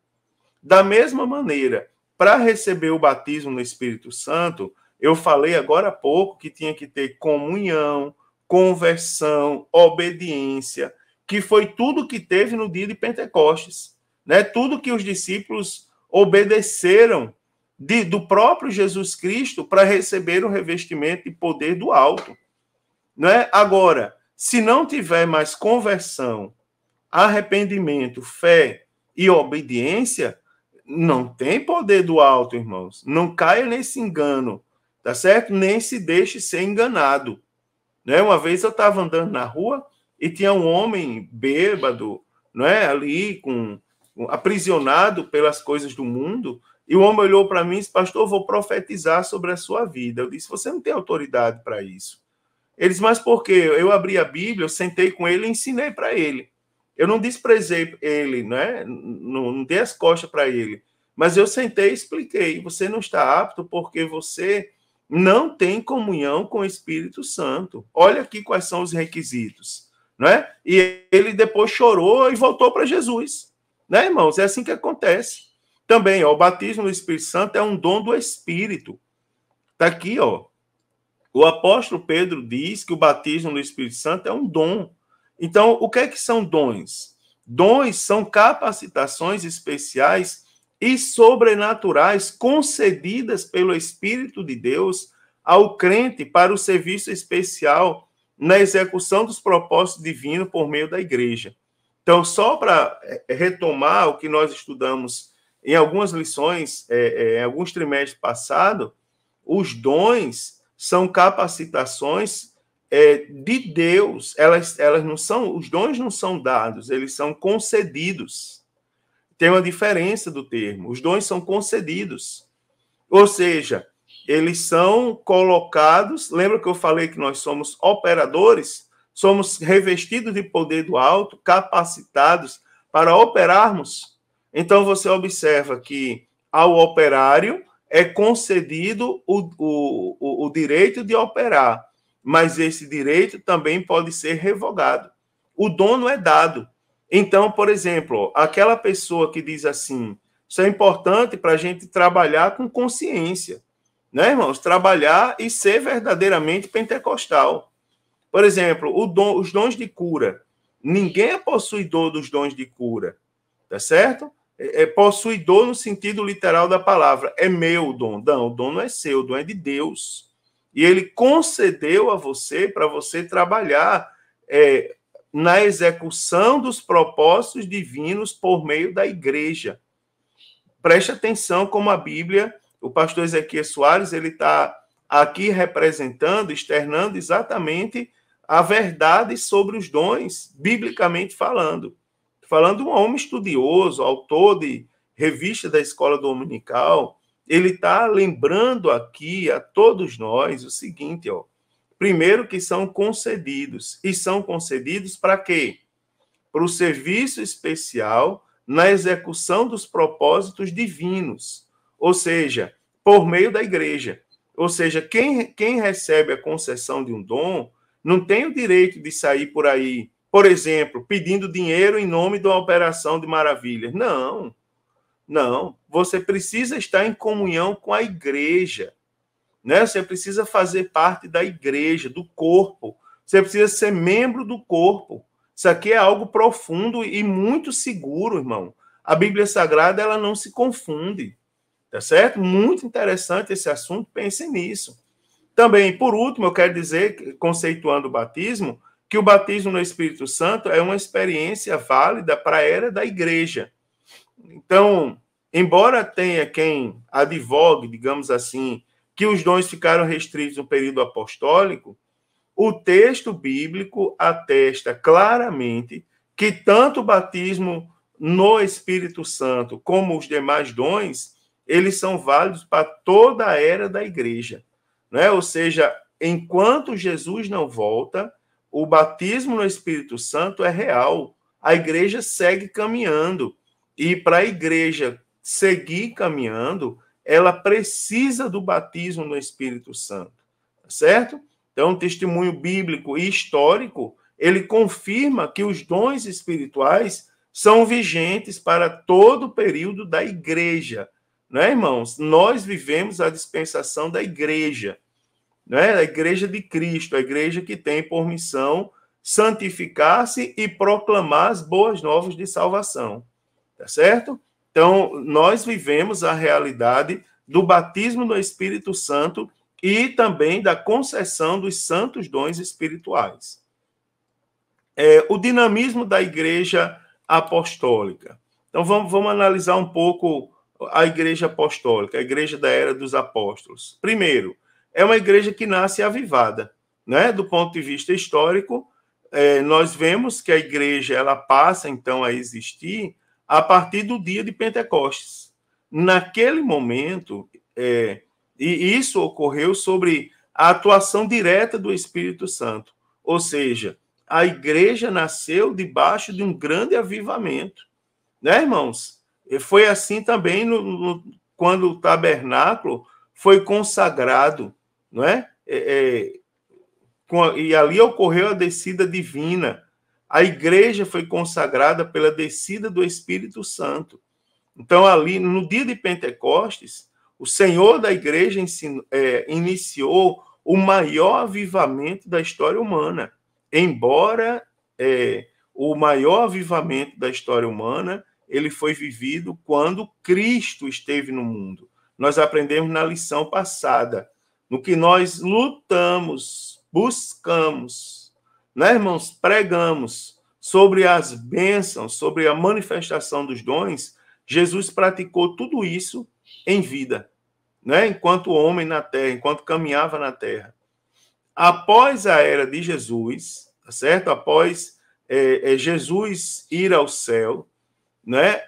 Da mesma maneira, para receber o batismo no Espírito Santo, eu falei agora há pouco que tinha que ter comunhão, conversão, obediência, que foi tudo que teve no dia de Pentecostes, né? Tudo que os discípulos obedeceram do próprio Jesus Cristo para receber o revestimento de poder do alto, né? Agora, se não tiver mais conversão, arrependimento, fé e obediência, não tem poder do alto, irmãos. Não caia nesse engano, tá certo? Nem se deixe ser enganado. Né? Uma vez eu estava andando na rua e tinha um homem bêbado, não é? Ali, aprisionado pelas coisas do mundo, e o homem olhou para mim e disse, pastor, eu vou profetizar sobre a sua vida. Eu disse, você não tem autoridade para isso. Ele disse, mas por quê? Eu abri a Bíblia, eu sentei com ele e ensinei para ele. Eu não desprezei ele, né? Não dei as costas para ele, mas eu sentei e expliquei. Você não está apto porque você não tem comunhão com o Espírito Santo. Olha aqui quais são os requisitos, né? E ele depois chorou e voltou para Jesus, né, irmãos? É assim que acontece. Também, ó, o batismo do Espírito Santo é um dom do Espírito. Está aqui, ó. O apóstolo Pedro diz que o batismo do Espírito Santo é um dom. Então, o que é que são dons? Dons são capacitações especiais e sobrenaturais concedidas pelo Espírito de Deus ao crente para o serviço especial na execução dos propósitos divinos por meio da igreja. Então, só para retomar o que nós estudamos em algumas lições, em alguns trimestres passados, os dons são capacitações de Deus. Elas não são, os dons não são dados, eles são concedidos. Tem uma diferença do termo. Os dons são concedidos. Ou seja, eles são colocados. Lembra que eu falei que nós somos operadores? Somos revestidos de poder do alto, capacitados para operarmos. Então você observa que ao operário é concedido o direito de operar, mas esse direito também pode ser revogado. O dom não é dado. Então, por exemplo, aquela pessoa que diz assim, isso é importante para a gente trabalhar com consciência, né, irmãos? Trabalhar e ser verdadeiramente pentecostal. Por exemplo, os dons de cura. Ninguém é possuidor dos dons de cura, tá certo? É possuidor no sentido literal da palavra. É meu o dom. Não, o dom não é seu, o dom é de Deus. E ele concedeu a você para você trabalhar na execução dos propósitos divinos por meio da igreja. Preste atenção como a Bíblia, o pastor Ezequiel Soares, ele está aqui representando, externando exatamente a verdade sobre os dons, biblicamente falando. Falando um homem estudioso, autor de revista da Escola Dominical, ele está lembrando aqui a todos nós o seguinte, ó. Primeiro que são concedidos. E são concedidos para quê? Para o serviço especial na execução dos propósitos divinos. Ou seja, por meio da igreja. Ou seja, quem recebe a concessão de um dom não tem o direito de sair por aí, por exemplo, pedindo dinheiro em nome de uma operação de maravilhas. Não, não. Você precisa estar em comunhão com a igreja. Né? Você precisa fazer parte da igreja, do corpo. Você precisa ser membro do corpo. Isso aqui é algo profundo e muito seguro, irmão. A Bíblia Sagrada, ela não se confunde. Tá certo? Muito interessante esse assunto, pensem nisso. Também, por último, eu quero dizer, conceituando o batismo, que o batismo no Espírito Santo é uma experiência válida para a era da igreja. Então, embora tenha quem advogue, digamos assim, que os dons ficaram restritos no período apostólico, o texto bíblico atesta claramente que tanto o batismo no Espírito Santo como os demais dons, eles são válidos para toda a era da igreja, né? Ou seja, enquanto Jesus não volta, o batismo no Espírito Santo é real. A igreja segue caminhando. E para a igreja seguir caminhando, ela precisa do batismo no Espírito Santo, certo? Então, o testemunho bíblico e histórico, ele confirma que os dons espirituais são vigentes para todo o período da igreja, né, irmãos? Nós vivemos a dispensação da igreja, né? A igreja de Cristo, a igreja que tem por missão santificar-se e proclamar as boas novas de salvação, tá certo? Então, nós vivemos a realidade do batismo no Espírito Santo e também da concessão dos santos dons espirituais. O dinamismo da igreja apostólica. Então, vamos analisar um pouco a igreja apostólica, a igreja da era dos apóstolos. Primeiro, é uma igreja que nasce avivada, né? Do ponto de vista histórico, nós vemos que a igreja ela passa, então, a existir a partir do dia de Pentecostes. Naquele momento, e isso ocorreu sobre a atuação direta do Espírito Santo, ou seja, a igreja nasceu debaixo de um grande avivamento, né, irmãos? E foi assim também quando o tabernáculo foi consagrado, não é? E ali ocorreu a descida divina. A igreja foi consagrada pela descida do Espírito Santo. Então, ali, no dia de Pentecostes, o Senhor da igreja iniciou o maior avivamento da história humana. Embora o maior avivamento da história humana, ele foi vivido quando Cristo esteve no mundo. Nós aprendemos na lição passada, no que nós lutamos, buscamos, né, irmãos? Pregamos sobre as bênçãos, sobre a manifestação dos dons. Jesus praticou tudo isso em vida, né? Enquanto homem na terra, enquanto caminhava na terra. Após a era de Jesus, tá certo? Após Jesus ir ao céu, né?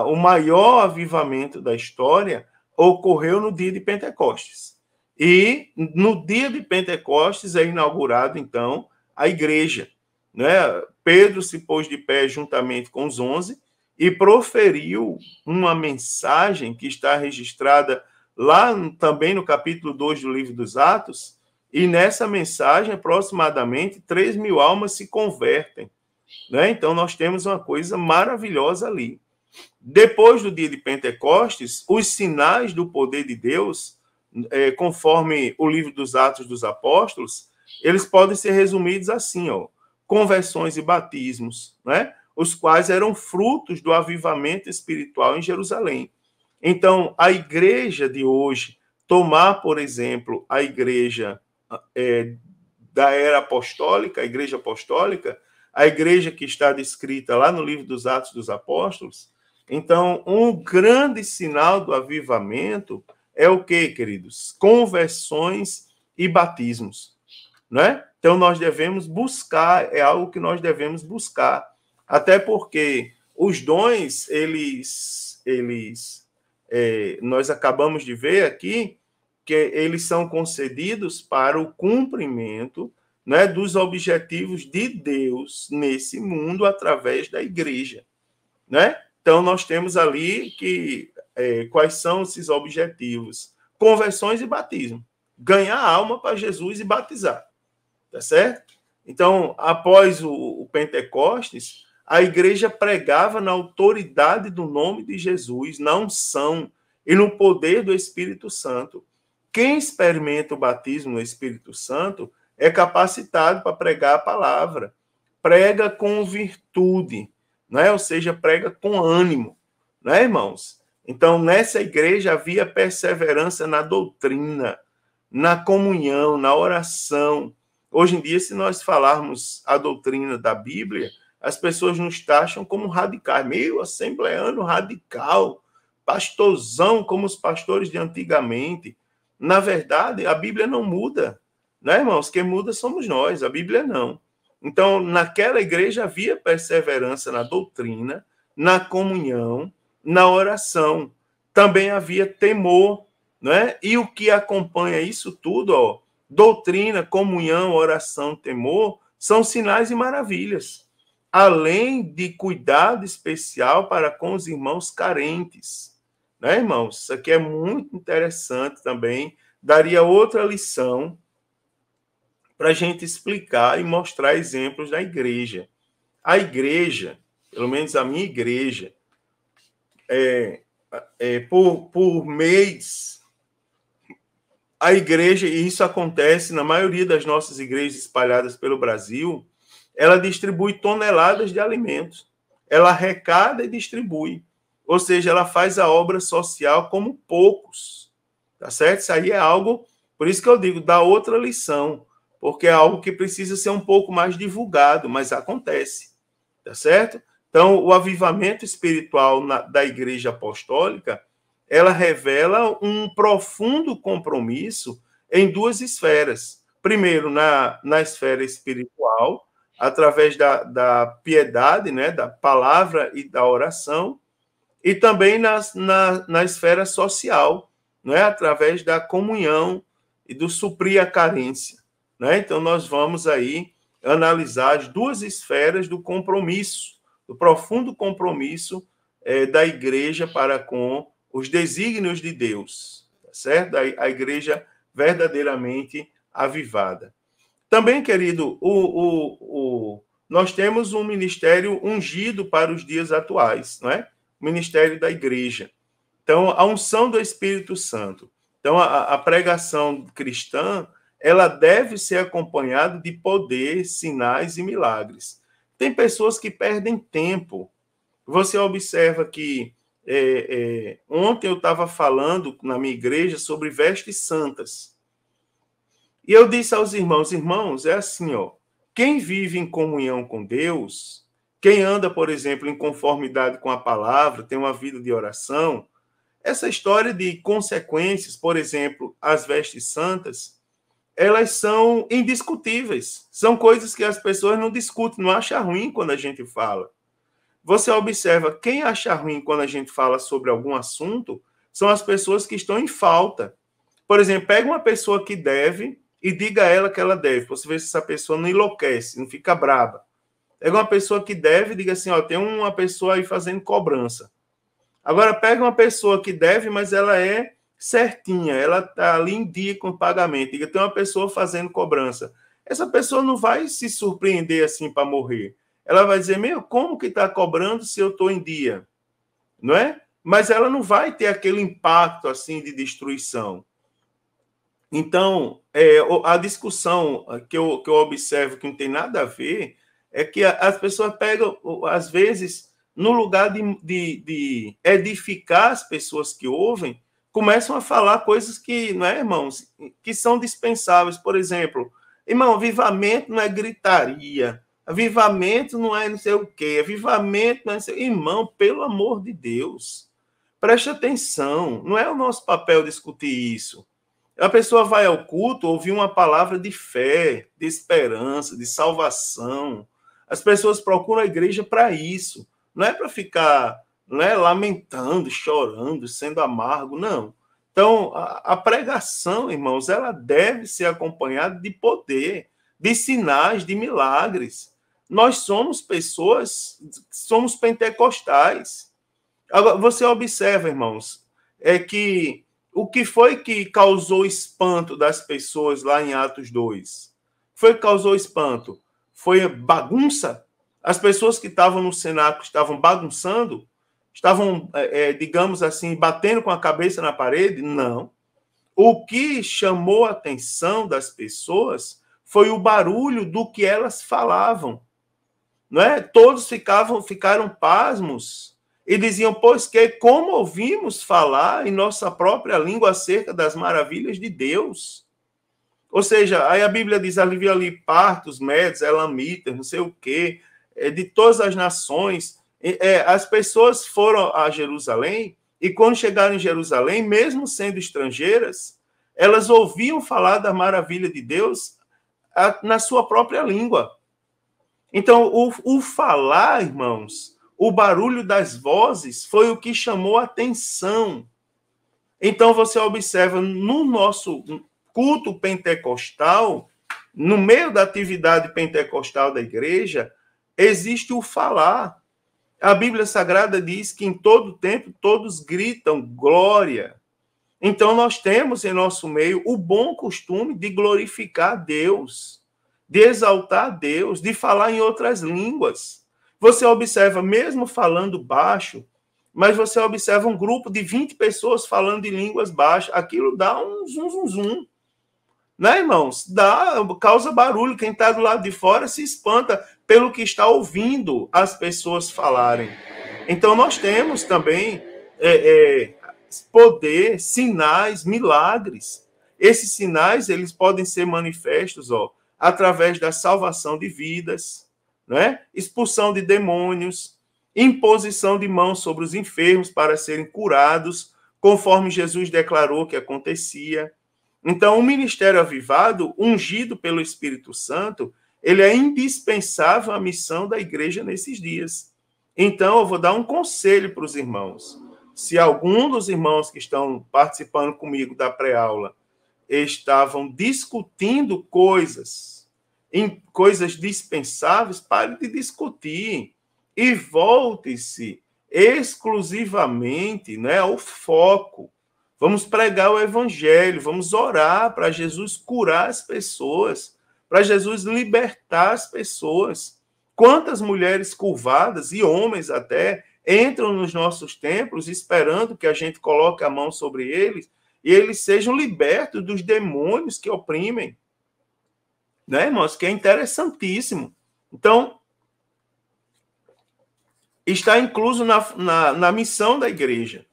O maior avivamento da história ocorreu no dia de Pentecostes. E no dia de Pentecostes é inaugurado, então, a igreja, né? Pedro se pôs de pé juntamente com os 11 e proferiu uma mensagem que está registrada lá também no capítulo 2 do livro dos Atos, e nessa mensagem, aproximadamente 3.000 almas se convertem, né? Então, nós temos uma coisa maravilhosa ali. Depois do dia de Pentecostes, os sinais do poder de Deus, conforme o livro dos Atos dos Apóstolos, eles podem ser resumidos assim, ó: conversões e batismos, né? Os quais eram frutos do avivamento espiritual em Jerusalém. Então, a igreja de hoje, tomar, por exemplo, a igreja da era apostólica, a igreja que está descrita lá no livro dos Atos dos Apóstolos. Então, um grande sinal do avivamento é o quê, queridos? Conversões e batismos, né? Então, nós devemos buscar, é algo que nós devemos buscar, até porque os dons, nós acabamos de ver aqui que eles são concedidos para o cumprimento, né, dos objetivos de Deus nesse mundo através da igreja, né? Então, nós temos ali quais são esses objetivos? Conversões e batismo. Ganhar alma para Jesus e batizar. Tá certo? Então, após o Pentecostes, a igreja pregava na autoridade do nome de Jesus, na unção e no poder do Espírito Santo. Quem experimenta o batismo no Espírito Santo é capacitado para pregar a palavra. Prega com virtude, né? Ou seja, prega com ânimo, né, irmãos? Então, nessa igreja havia perseverança na doutrina, na comunhão, na oração. Hoje em dia, se nós falarmos a doutrina da Bíblia, as pessoas nos taxam como radicais, meio assembleano radical, pastorzão como os pastores de antigamente. Na verdade, a Bíblia não muda, né, irmãos? Quem muda somos nós, a Bíblia não. Então, naquela igreja havia perseverança na doutrina, na comunhão, na oração. também havia temor, né? E o que acompanha isso tudo, ó, doutrina, comunhão, oração, temor, são sinais e maravilhas, além de cuidado especial para com os irmãos carentes, né, irmãos? Isso aqui é muito interessante também, daria outra lição para a gente explicar e mostrar exemplos da igreja. A igreja, pelo menos a minha igreja, por mês, a igreja, e isso acontece na maioria das nossas igrejas espalhadas pelo Brasil, ela distribui toneladas de alimentos. Ela arrecada e distribui. Ou seja, ela faz a obra social como poucos. Tá certo? Isso aí é algo, por isso que eu digo, dá outra lição, porque é algo que precisa ser um pouco mais divulgado, mas acontece. Tá certo? Então, o avivamento espiritual da Igreja Apostólica, ela revela um profundo compromisso em duas esferas. Primeiro, na esfera espiritual, através da piedade, né, da palavra e da oração, e também na esfera social, né, através da comunhão e do suprir a carência. Né? Então, nós vamos aí analisar as duas esferas do compromisso, do profundo compromisso da igreja para com os desígnios de Deus, tá certo? A igreja verdadeiramente avivada. Também, querido, nós temos um ministério ungido para os dias atuais, não é? O ministério da igreja. Então, a unção do Espírito Santo. Então, a pregação cristã, ela deve ser acompanhada de poder, sinais e milagres. Tem pessoas que perdem tempo. Você observa que ontem eu estava falando na minha igreja sobre vestes santas. E eu disse aos irmãos, é assim, ó, quem vive em comunhão com Deus, quem anda, por exemplo, em conformidade com a palavra, tem uma vida de oração, essa história de consequências, por exemplo, as vestes santas, elas são indiscutíveis. São coisas que as pessoas não discutem, não acham ruim quando a gente fala. Você observa, quem acha ruim quando a gente fala sobre algum assunto são as pessoas que estão em falta. Por exemplo, pega uma pessoa que deve e diga a ela que ela deve. Você vê se essa pessoa não enlouquece, não fica braba. Pega uma pessoa que deve e diga assim, ó, tem uma pessoa aí fazendo cobrança. Agora, pega uma pessoa que deve, mas ela é certinha, ela está ali em dia com o pagamento. Diga, tem uma pessoa fazendo cobrança. Essa pessoa não vai se surpreender assim para morrer. Ela vai dizer, meu, como que está cobrando se eu estou em dia? Não é? Mas ela não vai ter aquele impacto assim de destruição. Então, a discussão que eu observo que não tem nada a ver é que as pessoas pegam, às vezes, no lugar de edificar as pessoas que ouvem, começam a falar coisas que, não é, irmãos, que são dispensáveis. Por exemplo, irmão, avivamento não é gritaria, avivamento não é não sei o quê, avivamento não é não sei... Irmão, pelo amor de Deus, preste atenção, não é o nosso papel discutir isso. A pessoa vai ao culto ouvir uma palavra de fé, de esperança, de salvação. As pessoas procuram a igreja para isso. Não é para ficar, não é, lamentando, chorando, sendo amargo, não. Então, a pregação, irmãos, ela deve ser acompanhada de poder, de sinais, de milagres. Nós somos pessoas, somos pentecostais. Agora, você observa, irmãos, que o que foi que causou espanto das pessoas lá em Atos 2? Foi que causou espanto? Foi bagunça? As pessoas que estavam no cenáculo estavam bagunçando? Estavam, digamos assim, batendo com a cabeça na parede? Não. O que chamou a atenção das pessoas foi o barulho do que elas falavam. Não é? Todos ficaram pasmos e diziam, pois que, como ouvimos falar em nossa própria língua acerca das maravilhas de Deus? Ou seja, aí a Bíblia diz, havia ali partos, medos, elamitas, não sei o quê, de todas as nações. As pessoas foram a Jerusalém e quando chegaram em Jerusalém, mesmo sendo estrangeiras, elas ouviam falar da maravilha de Deus na sua própria língua. Então, o falar, irmãos, o barulho das vozes foi o que chamou a atenção Então, você observa no nosso culto pentecostal, no meio da atividade pentecostal da igreja, existe o falar. A Bíblia Sagrada diz que em todo tempo todos gritam glória. Então, nós temos em nosso meio o bom costume de glorificar Deus, de exaltar Deus, de falar em outras línguas. Você observa, mesmo falando baixo, mas você observa um grupo de 20 pessoas falando em línguas baixas, aquilo dá um zum, zum, zum. Né, irmãos? Causa barulho. Quem está do lado de fora se espanta pelo que está ouvindo as pessoas falarem. Então, nós temos também poder, sinais, milagres. Esses sinais, eles podem ser manifestos, através da salvação de vidas, né? Expulsão de demônios, imposição de mãos sobre os enfermos para serem curados, conforme Jesus declarou que acontecia. Então, o ministério avivado, ungido pelo Espírito Santo, ele é indispensável à missão da igreja nesses dias. Então, eu vou dar um conselho para os irmãos. Se algum dos irmãos que estão participando comigo da pré-aula estavam discutindo coisas dispensáveis, pare de discutir e volte-se exclusivamente, né, ao foco. Vamos pregar o evangelho, vamos orar para Jesus curar as pessoas, para Jesus libertar as pessoas. Quantas mulheres curvadas, e homens até, entram nos nossos templos esperando que a gente coloque a mão sobre eles e eles sejam libertos dos demônios que oprimem. Né, irmãos? Que é interessantíssimo. Então, está incluso na missão da igreja.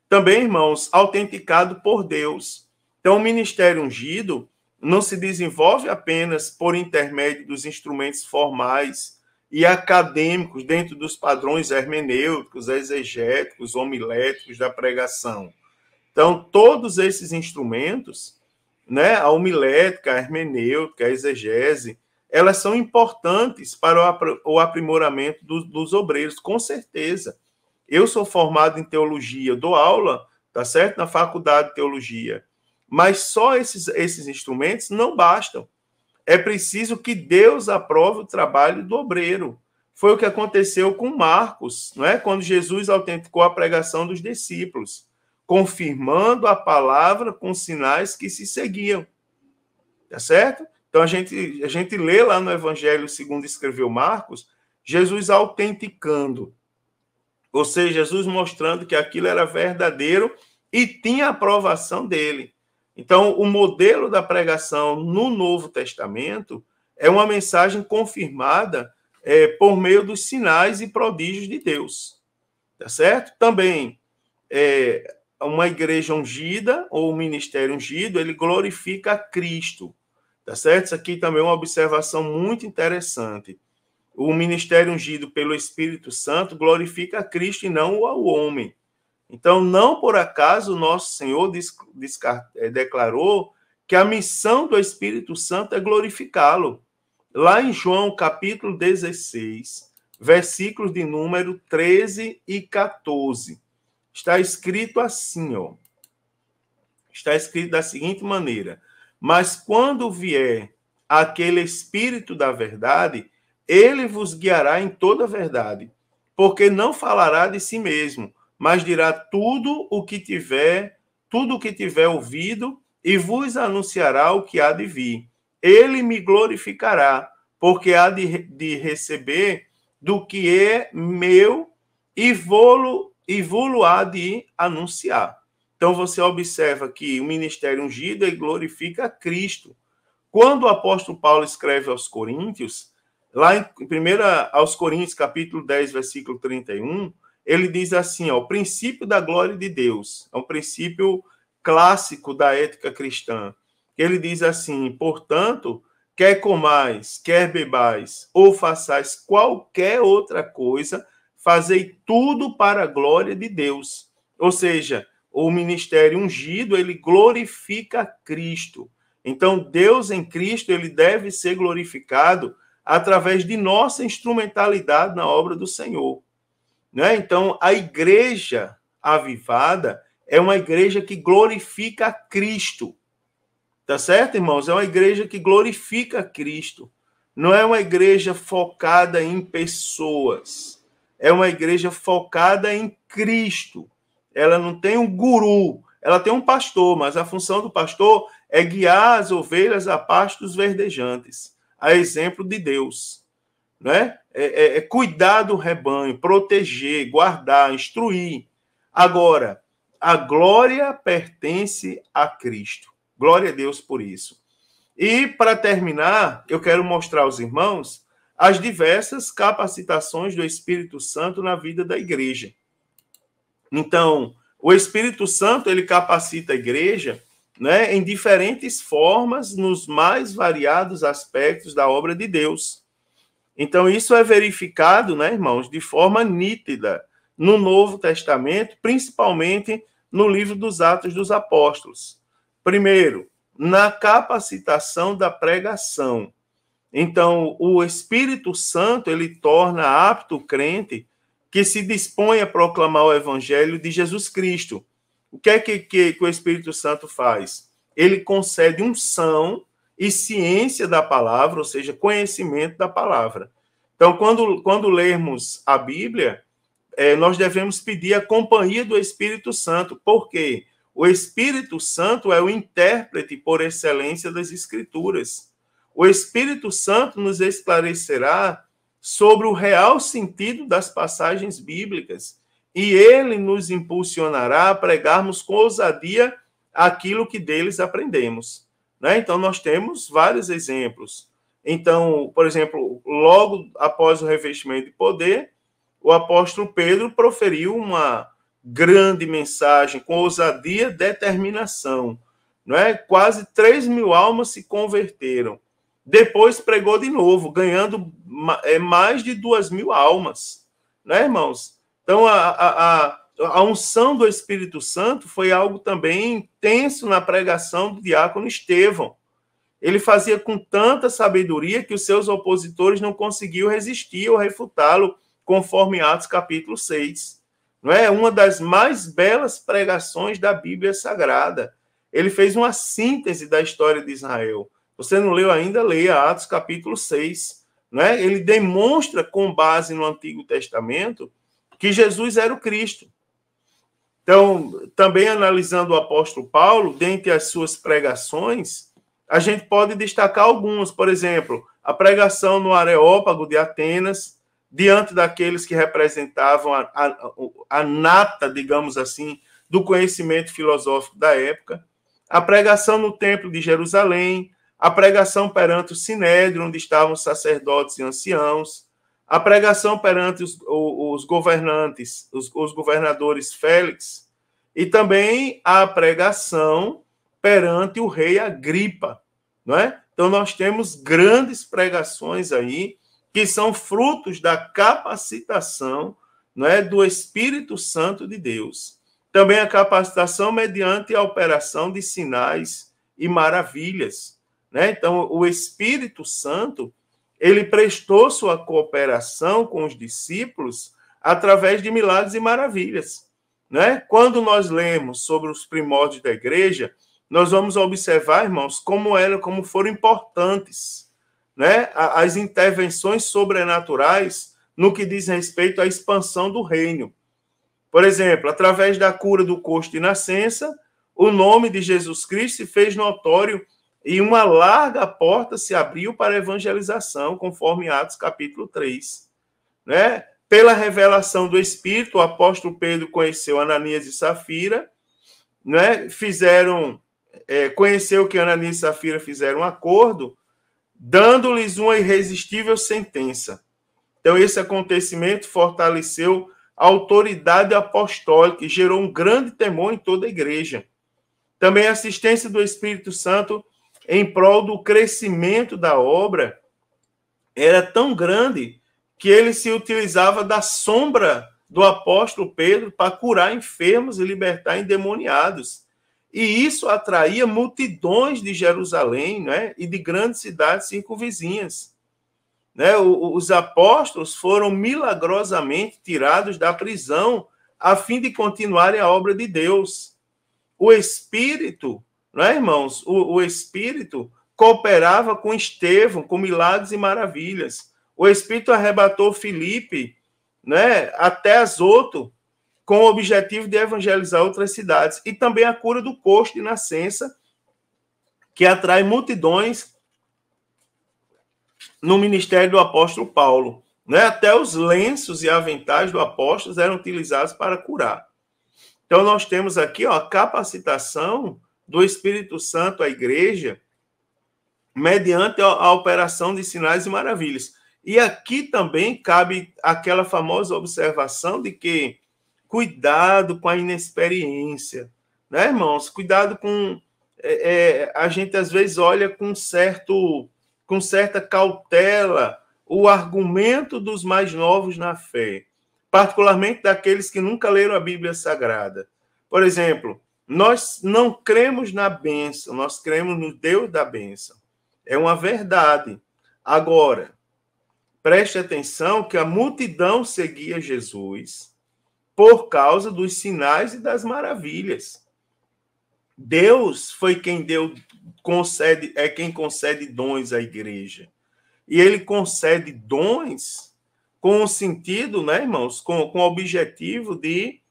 Também, irmãos, autenticado por Deus. Então, o ministério ungido não se desenvolve apenas por intermédio dos instrumentos formais e acadêmicos dentro dos padrões hermenêuticos, exegéticos, homiléticos da pregação. Então, todos esses instrumentos, né, a homilética, a hermenêutica, a exegese, elas são importantes para o aprimoramento dos obreiros, com certeza. Eu sou formado em teologia, dou aula, tá certo? Na faculdade de teologia. Mas só esses instrumentos não bastam. É preciso que Deus aprove o trabalho do obreiro. Foi o que aconteceu com Marcos, não é? Quando Jesus autenticou a pregação dos discípulos, confirmando a palavra com sinais que se seguiam. Tá certo? Então, a gente lê lá no Evangelho segundo escreveu Marcos, Jesus autenticando. Ou seja, Jesus mostrando que aquilo era verdadeiro e tinha aprovação dele. Então, o modelo da pregação no Novo Testamento é uma mensagem confirmada por meio dos sinais e prodígios de Deus. Tá certo? Também, uma igreja ungida ou um ministério ungido, ele glorifica a Cristo. Tá certo? Isso aqui também é uma observação muito interessante. O ministério ungido pelo Espírito Santo glorifica a Cristo e não ao homem. Então, não por acaso, o nosso Senhor declarou que a missão do Espírito Santo é glorificá-lo. Lá em João, capítulo 16, versículos de número 13 e 14, está escrito assim, está escrito da seguinte maneira: mas quando vier aquele Espírito da verdade, ele vos guiará em toda a verdade, porque não falará de si mesmo, mas dirá tudo o que tiver ouvido e vos anunciará o que há de vir. Ele me glorificará, porque há de receber do que é meu e vou-lo há de anunciar. Então, você observa que o ministério ungido glorifica a Cristo. Quando o apóstolo Paulo escreve aos Coríntios, lá em 1 aos Coríntios, capítulo 10, versículo 31, ele diz assim, o princípio da glória de Deus, é um princípio clássico da ética cristã. Ele diz assim, portanto, quer comais, quer bebais, ou façais qualquer outra coisa, fazei tudo para a glória de Deus. Ou seja, o ministério ungido, ele glorifica a Cristo. Então, Deus em Cristo, ele deve ser glorificado através de nossa instrumentalidade na obra do Senhor. Né? Então, a igreja avivada, é uma igreja que glorifica a Cristo. Tá certo, irmãos? É uma igreja que glorifica a Cristo. Não é uma igreja focada em pessoas. É uma igreja focada em Cristo. Ela não tem um guru, ela tem um pastor, mas a função do pastor é guiar as ovelhas a pastos verdejantes, a exemplo de Deus. Né? É cuidar do rebanho, proteger, guardar, instruir. Agora, a glória pertence a Cristo. Glória a Deus por isso. E, para terminar, eu quero mostrar aos irmãos as diversas capacitações do Espírito Santo na vida da igreja. Então, o Espírito Santo, ele capacita a igreja, né, em diferentes formas, nos mais variados aspectos da obra de Deus. Então, isso é verificado, né, irmãos, de forma nítida no Novo Testamento, principalmente no livro dos Atos dos Apóstolos. Primeiro, na capacitação da pregação. Então, o Espírito Santo, ele torna apto o crente que se dispõe a proclamar o evangelho de Jesus Cristo. O que é que o Espírito Santo faz? Ele concede unção e ciência da palavra, ou seja, conhecimento da palavra. Então, quando lermos a Bíblia, nós devemos pedir a companhia do Espírito Santo. Por quê? O Espírito Santo é o intérprete por excelência das Escrituras. O Espírito Santo nos esclarecerá sobre o real sentido das passagens bíblicas e ele nos impulsionará a pregarmos com ousadia aquilo que deles aprendemos. Né? Então, nós temos vários exemplos. Então, por exemplo, logo após o revestimento de poder, o apóstolo Pedro proferiu uma grande mensagem, com ousadia e determinação. Não é? Quase 3.000 almas se converteram. Depois pregou de novo, ganhando mais de 2.000 almas. Né, irmãos? Então, a unção do Espírito Santo foi algo também intenso na pregação do diácono Estevão. Ele fazia com tanta sabedoria que os seus opositores não conseguiam resistir ou refutá-lo, conforme Atos capítulo 6. Não é? Uma das mais belas pregações da Bíblia Sagrada. Ele fez uma síntese da história de Israel. Você não leu ainda? Leia Atos capítulo 6. Não é? Ele demonstra, com base no Antigo Testamento, que Jesus era o Cristo. Então, também analisando o apóstolo Paulo, dentre as suas pregações, a gente pode destacar algumas. Por exemplo, a pregação no Areópago de Atenas, diante daqueles que representavam a nata, digamos assim, do conhecimento filosófico da época, a pregação no Templo de Jerusalém, a pregação perante o Sinédrio, onde estavam sacerdotes e anciãos, a pregação perante os governantes, os governadores Félix, e também a pregação perante o rei Agripa, não é? Então, nós temos grandes pregações aí, que são frutos da capacitação, não é, do Espírito Santo de Deus. Também a capacitação mediante a operação de sinais e maravilhas. Né? Então, o Espírito Santo, ele prestou sua cooperação com os discípulos através de milagres e maravilhas. Né? Quando nós lemos sobre os primórdios da igreja, nós vamos observar, irmãos, como foram importantes, né, as intervenções sobrenaturais no que diz respeito à expansão do reino. Por exemplo, através da cura do coxo de nascença, o nome de Jesus Cristo se fez notório e uma larga porta se abriu para a evangelização, conforme Atos capítulo 3. Né? Pela revelação do Espírito, o apóstolo Pedro conheceu Ananias e Safira, né? Conheceu que Ananias e Safira fizeram um acordo, dando-lhes uma irresistível sentença. Então, esse acontecimento fortaleceu a autoridade apostólica e gerou um grande temor em toda a igreja. Também a assistência do Espírito Santo em prol do crescimento da obra era tão grande que ele se utilizava da sombra do apóstolo Pedro para curar enfermos e libertar endemoniados. E isso atraía multidões de Jerusalém, né, e de grandes cidades circunvizinhas. Né? Os apóstolos foram milagrosamente tirados da prisão a fim de continuarem a obra de Deus. o Espírito, não é, irmãos? O Espírito cooperava com Estevão, com milagres e maravilhas. O Espírito arrebatou Filipe, né, até Azoto, com o objetivo de evangelizar outras cidades. E também a cura do coxo de nascença, que atrai multidões no ministério do apóstolo Paulo. Né? Até os lenços e aventais do apóstolo eram utilizados para curar. Então, nós temos aqui a capacitação do Espírito Santo à igreja mediante a operação de sinais e maravilhas. E aqui também cabe aquela famosa observação de que cuidado com a inexperiência, né, irmãos? Cuidado com... a gente, às vezes, olha com certa cautela o argumento dos mais novos na fé, particularmente daqueles que nunca leram a Bíblia Sagrada. Por exemplo, nós não cremos na bênção, nós cremos no Deus da bênção. É uma verdade. Agora, preste atenção que a multidão seguia Jesus por causa dos sinais e das maravilhas. Deus foi quem quem concede dons à igreja. E ele concede dons com o sentido, né, irmãos, com o objetivo de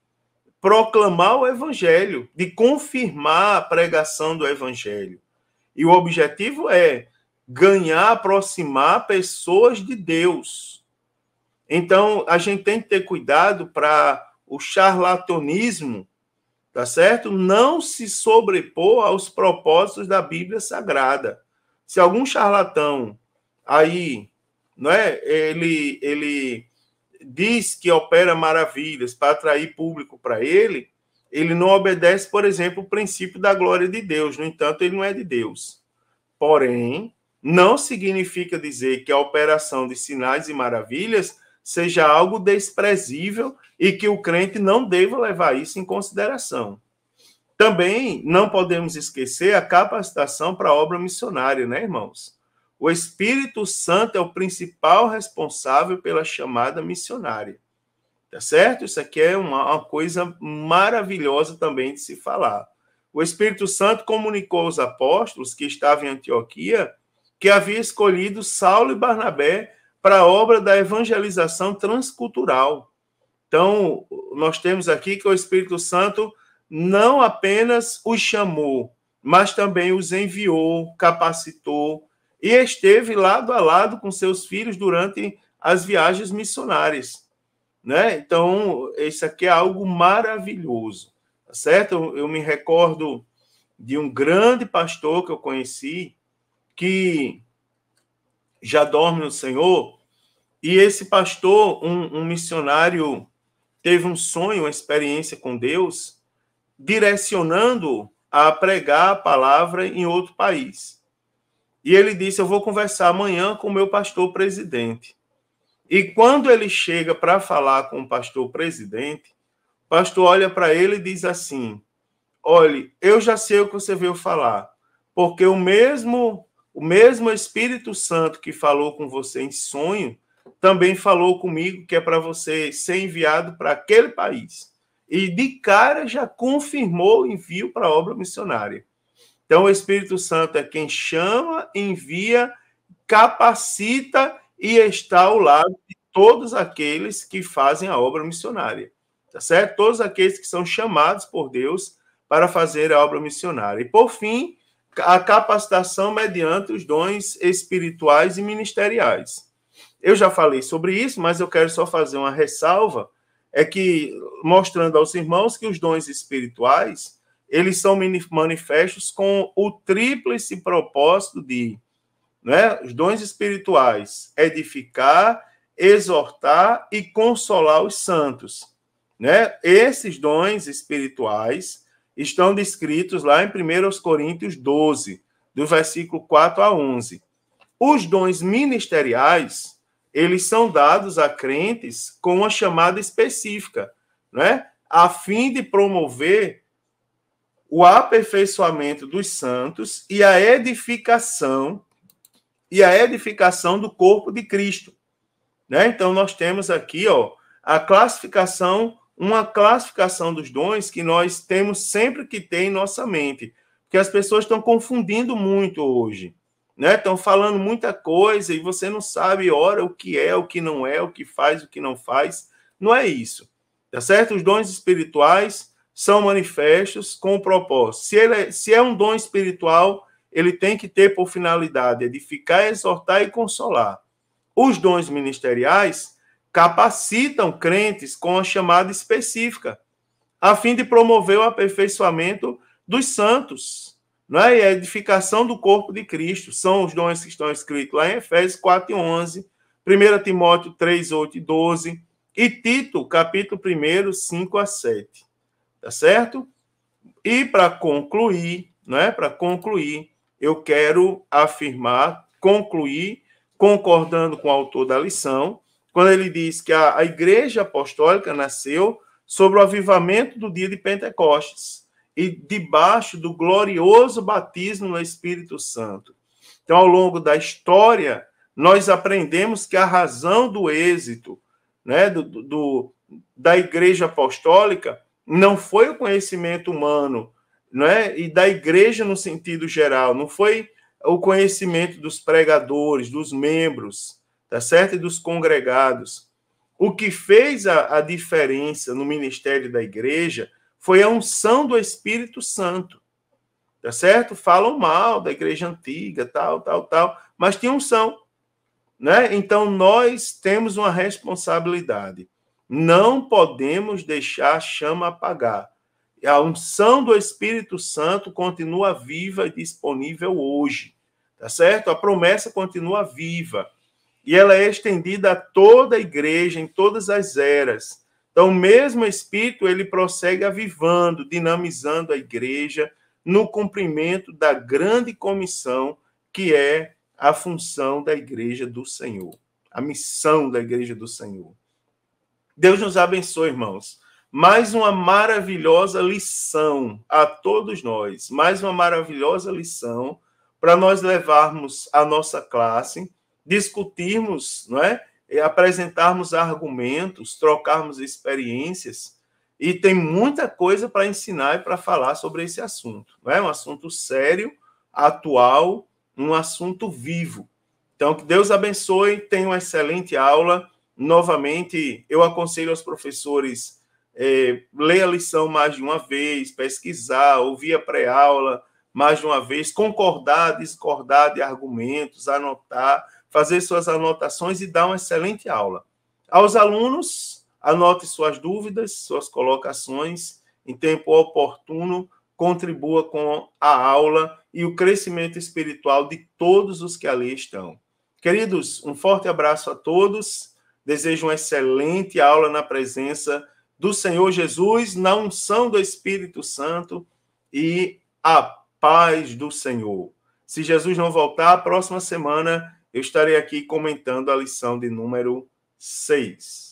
proclamar o evangelho, de confirmar a pregação do evangelho. E o objetivo é ganhar, aproximar pessoas de Deus. Então, a gente tem que ter cuidado para o charlatanismo, tá certo? Não se sobrepor aos propósitos da Bíblia Sagrada. Se algum charlatão aí, não é, ele diz que opera maravilhas para atrair público para ele não obedece, por exemplo, o princípio da glória de Deus. No entanto, ele não é de Deus. Porém, não significa dizer que a operação de sinais e maravilhas seja algo desprezível e que o crente não deva levar isso em consideração. Também não podemos esquecer a capacitação para a obra missionária, né, irmãos? O Espírito Santo é o principal responsável pela chamada missionária. Tá certo? Isso aqui é uma coisa maravilhosa também de se falar. O Espírito Santo comunicou aos apóstolos que estavam em Antioquia que havia escolhido Saulo e Barnabé para a obra da evangelização transcultural. Então, nós temos aqui que o Espírito Santo não apenas os chamou, mas também os enviou, capacitou e esteve lado a lado com seus filhos durante as viagens missionárias. Né? Então, isso aqui é algo maravilhoso, tá certo? Eu me recordo de um grande pastor que eu conheci, que já dorme no Senhor, e esse pastor, um missionário, teve um sonho, uma experiência com Deus, direcionando a pregar a palavra em outro país. E ele disse, eu vou conversar amanhã com o meu pastor presidente. E quando ele chega para falar com o pastor presidente, o pastor olha para ele e diz assim, olhe, eu já sei o que você veio falar, porque o mesmo Espírito Santo que falou com você em sonho, também falou comigo que é para você ser enviado para aquele país. E de cara já confirmou o envio para a obra missionária. Então, o Espírito Santo é quem chama, envia, capacita e está ao lado de todos aqueles que fazem a obra missionária. Tá certo? Todos aqueles que são chamados por Deus para fazer a obra missionária. E, por fim, a capacitação mediante os dons espirituais e ministeriais. Eu já falei sobre isso, mas eu quero só fazer uma ressalva, é que, mostrando aos irmãos que os dons espirituais, eles são manifestos com o tríplice propósito de, né, os dons espirituais, edificar, exortar e consolar os santos. Né? Esses dons espirituais estão descritos lá em 1 Coríntios 12, do versículo 4 a 11. Os dons ministeriais, eles são dados a crentes com uma chamada específica, né? A fim de promover o aperfeiçoamento dos santos e a edificação do corpo de Cristo. Né? Então, nós temos aqui a classificação uma classificação dos dons que nós temos sempre que ter em nossa mente, porque as pessoas estão confundindo muito hoje, né? Estão falando muita coisa e você não sabe, ora, o que é, o que não é, o que faz, o que não faz. Não é isso, tá certo? Os dons espirituais são manifestos com o propósito. Se é um dom espiritual, ele tem que ter por finalidade edificar, exortar e consolar. Os dons ministeriais capacitam crentes com a chamada específica, a fim de promover o aperfeiçoamento dos santos, não é? E a edificação do corpo de Cristo. São os dons que estão escritos lá em Efésios 4:11, 1 Timóteo 3:8 e 12, e Tito, capítulo 1, 5-7. Tá certo? E para concluir, eu quero concluir, concordando com o autor da lição, quando ele diz que a Igreja Apostólica nasceu sobre o avivamento do dia de Pentecostes e debaixo do glorioso batismo no Espírito Santo. Então, ao longo da história, nós aprendemos que a razão do êxito, né, da Igreja Apostólica não foi o conhecimento humano, né, e da Igreja no sentido geral, não foi o conhecimento dos pregadores, dos membros, tá certo? E dos congregados. O que fez a diferença no ministério da igreja foi a unção do Espírito Santo, tá certo? Falam mal da igreja antiga, tal, mas tinha unção, né? Então, nós temos uma responsabilidade. Não podemos deixar a chama apagar. A unção do Espírito Santo continua viva e disponível hoje, tá certo? A promessa continua viva e ela é estendida a toda a igreja, em todas as eras. Então, o mesmo Espírito, ele prossegue avivando, dinamizando a igreja no cumprimento da grande comissão que é a função da igreja do Senhor, a missão da igreja do Senhor. Deus nos abençoe, irmãos. Mais uma maravilhosa lição a todos nós, mais uma maravilhosa lição para nós levarmos a nossa classe, discutirmos, não é? E apresentarmos argumentos, trocarmos experiências, e tem muita coisa para ensinar e para falar sobre esse assunto, não é? Um assunto sério, atual, um assunto vivo. Então, que Deus abençoe, tenha uma excelente aula. Novamente, eu aconselho aos professores ler a lição mais de uma vez, pesquisar, ouvir a pré-aula mais de uma vez, concordar, discordar de argumentos, anotar, fazer suas anotações e dar uma excelente aula. Aos alunos, anote suas dúvidas, suas colocações, em tempo oportuno, contribua com a aula e o crescimento espiritual de todos os que ali estão. Queridos, um forte abraço a todos, desejo uma excelente aula na presença do Senhor Jesus, na unção do Espírito Santo e a paz do Senhor. Se Jesus não voltar, a próxima semana eu estarei aqui comentando a lição de número 6.